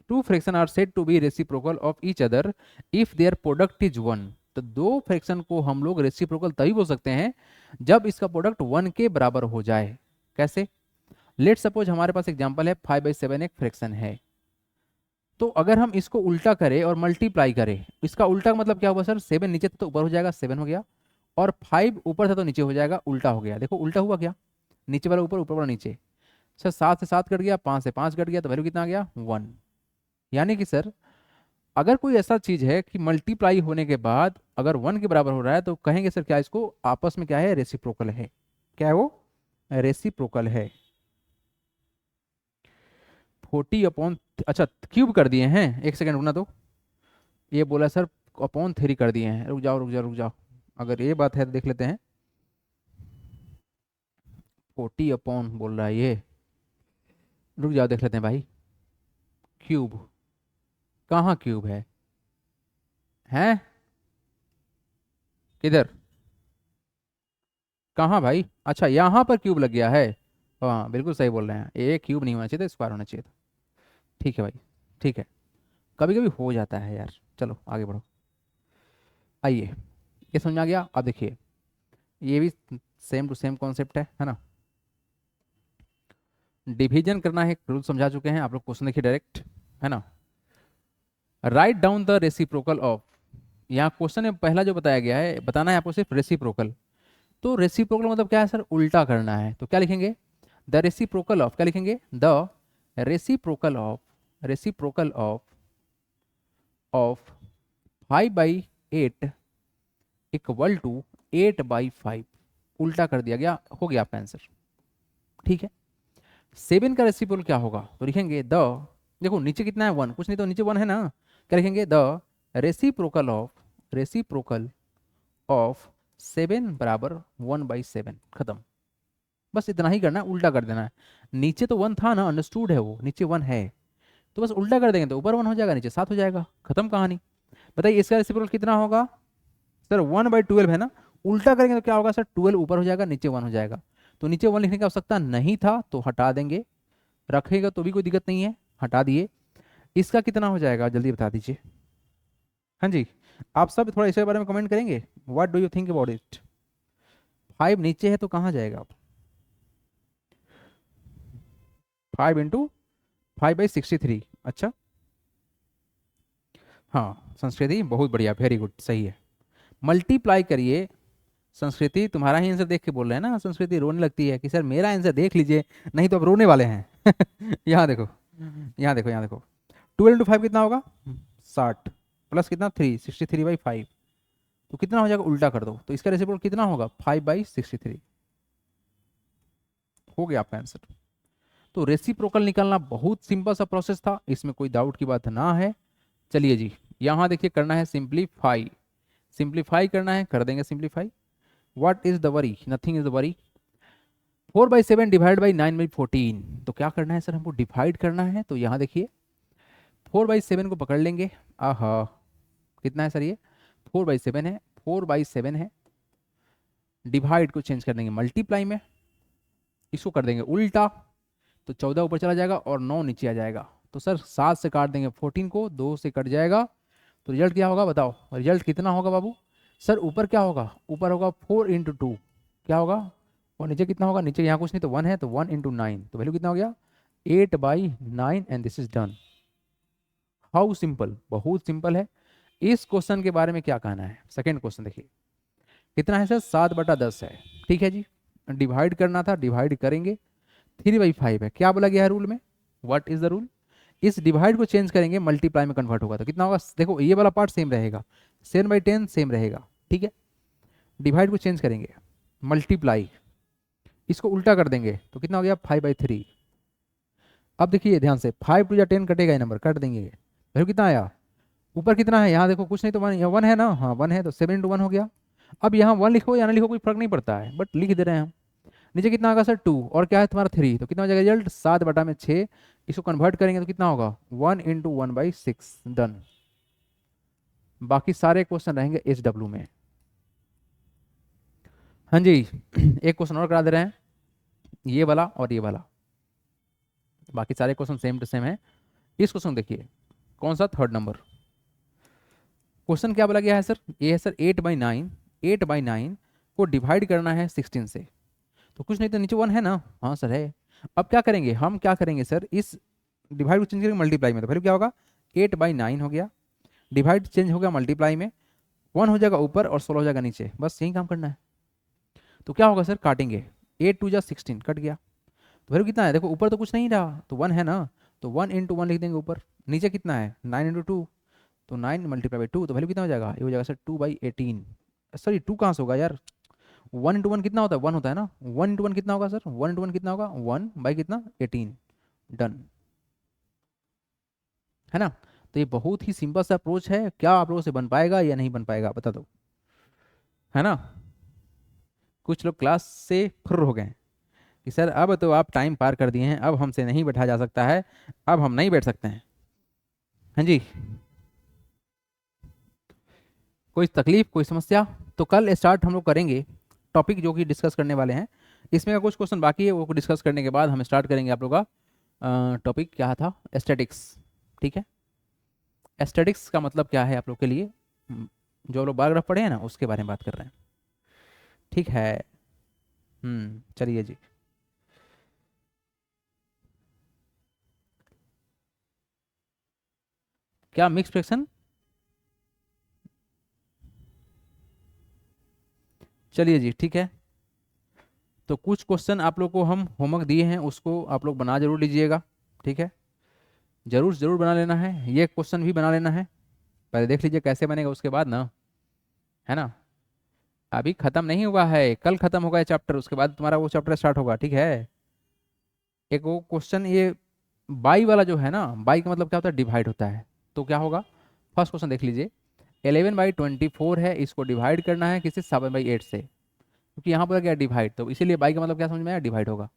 two fraction are said to be reciprocal of each other if their product is 1। तो दो फ्रैक्शन को हम लोग रेसिप्रोकल तभी बोल सकते हैं जब इसका प्रोडक्ट 1 के बराबर हो जाए। कैसे? लेट सपोज हमारे पास एग्जांपल है 5/7 एक फ्रैक्शन है, तो अगर हम इसको उल्टा करें और मल्टीप्लाई करें, इसका उल्टा का मतलब क्या हुआ सर? 7 नीचे था तो ऊपर हो जाएगा, 7 हो गया, और 5 ऊपर था तो नीचे हो जाएगा, उल्टा हो गया। देखो उल्टा हुआ क्या? नीचे वाला ऊपर, ऊपर वाला नीचे। सर 7 से 7 कट गया, 5 से 5 कट गया, तो वैल्यू कितना आ गया? 1। यानी कि सर अगर कोई ऐसा चीज है कि मल्टीप्लाई होने के बाद अगर 1 के बराबर हो रहा है तो कहेंगे सर क्या इसको आपस में क्या है? रेसिप्रोकल है। क्या है वो? रेसिप्रोकल है। 40 अपॉन, अच्छा क्यूब कर दिए हैं, एक सेकंड रुकना। तो ये बोला सर अपॉन 3 कर दिए हैं, रुक जाओ रुक जाओ रुक जाओ, अगर ये बात है तो देख लेते हैं। 40 अपॉन बोल रहा है ये, रुक जाओ देख लेते हैं भाई। क्यूब कहाँ क्यूब है? हैं? किधर? कहाँ भाई? अच्छा यहाँ पर क्यूब लग गया है। हाँ बिल्कुल सही बोल रहे हैं, ये क्यूब नहीं होना चाहिए था, स्क्वायर होना चाहिए था। ठीक है भाई, ठीक है, कभी कभी हो जाता है यार। चलो आगे बढ़ो। आइए, ये समझ में आ गया। अब देखिए ये भी सेम टू सेम कॉन्सेप्ट है ना। डिवीजन करना है, रूल समझा चुके हैं आप लोग, क्वेश्चन देखिए डायरेक्ट, है ना। Write down the reciprocal of, यहाँ क्वेश्चन में पहला जो बताया गया है, बताना है आपको सिर्फ रेसिप्रोकल। तो रेसिप्रोकल मतलब क्या है सर? उल्टा करना है। तो क्या लिखेंगे? द रेसिप्रोकल ऑफ, क्या लिखेंगे? The reciprocal of, reciprocal of 5/8 equal to 8/5। उल्टा कर दिया गया, हो गया आपका आंसर। ठीक है। 7 का रेसिप्रोकल क्या होगा? तो लिखेंगे द, देखो नीचे कितना है? 1, कुछ नहीं तो नीचे 1 है ना। क्या लिखेंगे? The reciprocal of, reciprocal of 7 बराबर 1/7। खत्म। बस इतना ही करना है, उल्टा कर देना है। नीचे तो 1 था ना, अंडरस्टूड है, वो नीचे 1 है, तो बस उल्टा कर देंगे तो ऊपर 1 हो जाएगा, नीचे 7 हो जाएगा, खत्म कहानी। बताइए इसका रेसिप्रोकल कितना होगा? सर 1/12 है ना, उल्टा करेंगे तो क्या होगा सर? 12 ऊपर हो जाएगा, नीचे 1 हो जाएगा। तो नीचे 1 लिखने की आवश्यकता नहीं था तो हटा देंगे, रखेगा तो भी कोई दिक्कत नहीं है, हटा दिए। इसका कितना हो जाएगा जल्दी बता दीजिए। हाँ जी, आप सब थोड़ा इसके बारे में कमेंट करेंगे, what do you think about it. 5 नीचे है तो कहाँ जाएगा आप? 5 × 5/63। अच्छा हाँ संस्कृति बहुत बढ़िया, वेरी गुड, सही है। मल्टीप्लाई करिए। संस्कृति तुम्हारा ही आंसर देख के बोल रहे हैं ना, संस्कृति रोने लगती है कि सर मेरा आंसर देख लीजिए, नहीं तो अब रोने वाले हैं। यहाँ देखो, यहाँ देखो, यहाँ देखो। 12 × 5 कितना होगा? 60 प्लस कितना? 3, 63/5। तो कितना हो जाएगा? उल्टा कर दो, तो इसका रेसिप्रोकल कितना होगा? 5/63। हो गया आपका आंसर। तो रेसिप्रोकल निकालना बहुत सिंपल सा प्रोसेस था, इसमें कोई डाउट की बात ना है। चलिए जी, यहाँ देखिए करना है सिंप्लीफाई, सिंप्लीफाई करना है, कर देंगे simplify. What is the worry? Nothing is the worry. 4/7 divide by 9/14। तो क्या करना है सर? हमको डिवाइड करना है, तो यहाँ देखिए 4/7 को पकड़ लेंगे। आहा, कितना है सर ये? 4/7 है, 4/7 है। डिवाइड को चेंज कर देंगे मल्टीप्लाई में, इसको कर देंगे उल्टा, तो 14 ऊपर चला जाएगा और 9 नीचे आ जाएगा। तो सर 7 से काट देंगे 14 को, 2 से कट जाएगा, तो रिजल्ट क्या होगा बताओ? रिजल्ट कितना होगा बाबू? सर ऊपर क्या होगा? ऊपर होगा 4 × 2, क्या होगा? और नीचे कितना होगा? नीचे यहाँ कुछ नहीं तो 1 है, तो 1 × 9, तो वैल्यू कितना हो गया? 8/9 and this is done. How simple, बहुत सिंपल है। इस क्वेश्चन के बारे में क्या कहना है? सेकेंड क्वेश्चन देखिए, कितना है सर? 7/10 है। ठीक है जी, डिवाइड करना था, डिवाइड करेंगे। 3/5 है, क्या बोला गया है रूल में? What is the rule? इस डिवाइड को चेंज करेंगे, मल्टीप्लाई में कन्वर्ट होगा, तो कितना होगा? देखो ये वाला पार्ट सेम रहेगा, 7/10 सेम रहेगा। ठीक है, डिवाइड को चेंज करेंगे, मल्टीप्लाई, इसको उल्टा कर देंगे, तो कितना हो गया? 5/3। अब देखिए ध्यान से, 5 × 10 कटेगा, ये नंबर काट देंगे, वैल्यू कितना आया? ऊपर कितना है? यहाँ देखो कुछ नहीं तो 1, यहाँ 1 है ना, हाँ 1 है, तो 7 × 1 हो गया। अब यहाँ 1 लिखो या ना लिखो कोई फर्क नहीं पड़ता है, बट लिख दे रहे हैं हम। नीचे कितना होगा सर? 2, और क्या है तुम्हारा? 3, तो कितना हो जाएगा रिजल्ट? 7/6। इसको कन्वर्ट करेंगे तो कितना होगा? 1 × 1/6। डन। बाकी सारे क्वेश्चन रहेंगे SW में। हाँ जी, एक क्वेश्चन और करा दे रहे हैं, ये वाला और ये वाला, बाकी सारे क्वेश्चन सेम टू सेम है। इस क्वेश्चन देखिए, कौन सा? 3rd number. क्वेश्चन क्या बोला गया है सर, ये है सर 8/9, 8/9 को डिवाइड करना है 16 से। तो कुछ नहीं तो नीचे 1 है ना, हाँ सर है। अब क्या करेंगे, हम क्या करेंगे सर, इस डिवाइड को चेंज करेंगे मल्टीप्लाई में, तो वैल्यू क्या होगा 8/9 हो गया, डिवाइड चेंज हो गया मल्टीप्लाई में, 1 हो जाएगा ऊपर और 16 हो जाएगा नीचे, बस यही काम करना है। तो क्या होगा सर, काटेंगे, 8×2 = 16 कट गया। तो वैल्यू कितना है, देखो ऊपर तो कुछ नहीं रहा, तो 1 है ना, तो 1 × 1 लिख देंगे ऊपर, नीचे कितना है 9 × 2, तो 9 × 2, तो वैल्यू कितना हो जाएगा, ये हो जाएगा सर 2/18। सॉरी 2 कहाँ से होगा यार, 1 × 1 कितना होता है, 1 होता है ना, 1 × 1 कितना होगा सर, 1 × 1 कितना होगा, 1/कितना 18, डन, है ना। तो ये बहुत ही सिंपल सा अप्रोच है, क्या आप लोगों से बन पाएगा या नहीं बन पाएगा बता दो, है ना। कुछ लोग क्लास से फुर्र हो गए हैं कि सर अब तो आप टाइम पार कर दिए हैं, अब हमसे नहीं बैठा जा सकता है, अब हम नहीं बैठ सकते हैं। हाँ जी, कोई तकलीफ कोई समस्या, तो कल स्टार्ट हम लोग करेंगे टॉपिक जो कि डिस्कस करने वाले हैं। इसमें का कुछ क्वेश्चन बाकी है, वो डिस्कस करने के बाद हम स्टार्ट करेंगे आप लोग का टॉपिक क्या था, एस्थेटिक्स। ठीक है, एस्थेटिक्स का मतलब क्या है आप लोग के लिए, जो लोग पैराग्राफ पढ़े हैं ना उसके बारे में बात कर रहे हैं। ठीक है, चलिए जी। क्या मिक्स फ्रैक्शन, चलिए जी ठीक है। तो कुछ क्वेश्चन आप लोग को हम होमवर्क दिए हैं, उसको आप लोग बना जरूर लीजिएगा। ठीक है, जरूर जरूर बना लेना है, ये क्वेश्चन भी बना लेना है, पहले देख लीजिए कैसे बनेगा उसके बाद ना, है ना। अभी खत्म नहीं हुआ है, कल खत्म होगा ये चैप्टर, उसके बाद तुम्हारा वो चैप्टर स्टार्ट होगा। ठीक है, एक वो क्वेश्चन ये बाई वाला जो है ना, बाई का मतलब क्या होता है, डिवाइड होता है। तो क्या होगा, फर्स्ट क्वेश्चन देख लीजिए, 11/24 है, इसको डिवाइड करना है किसी 7/8 से, क्योंकि यहाँ बोला गया डिवाइड, तो इसीलिए बाई का मतलब क्या समझ में आया, डिवाइड होगा।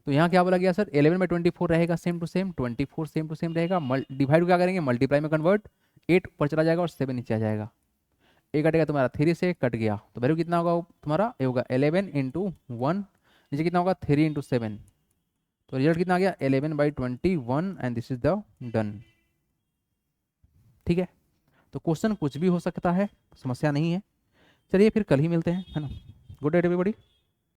तो यहाँ क्या बोला गया सर, 11/24 रहेगा same to same, 24 same to same रहेगा, डिवाइड क्या करेंगे मल्टीप्लाई में कन्वर्ट, 8 ऊपर चला जाएगा और 7 नीचे आ जाएगा, एक कटेगा तुम्हारा 3 से कट गया, तो वैल्यू कितना होगा तुम्हारा, ये होगा 11 × 1, नीचे कितना होगा 3 × 7, तो रिजल्ट कितना आ गया 11/21 and this is the done. ठीक है, तो क्वेश्चन कुछ भी हो सकता है, समस्या नहीं है। चलिए फिर कल ही मिलते हैं, है ना। Good night everybody.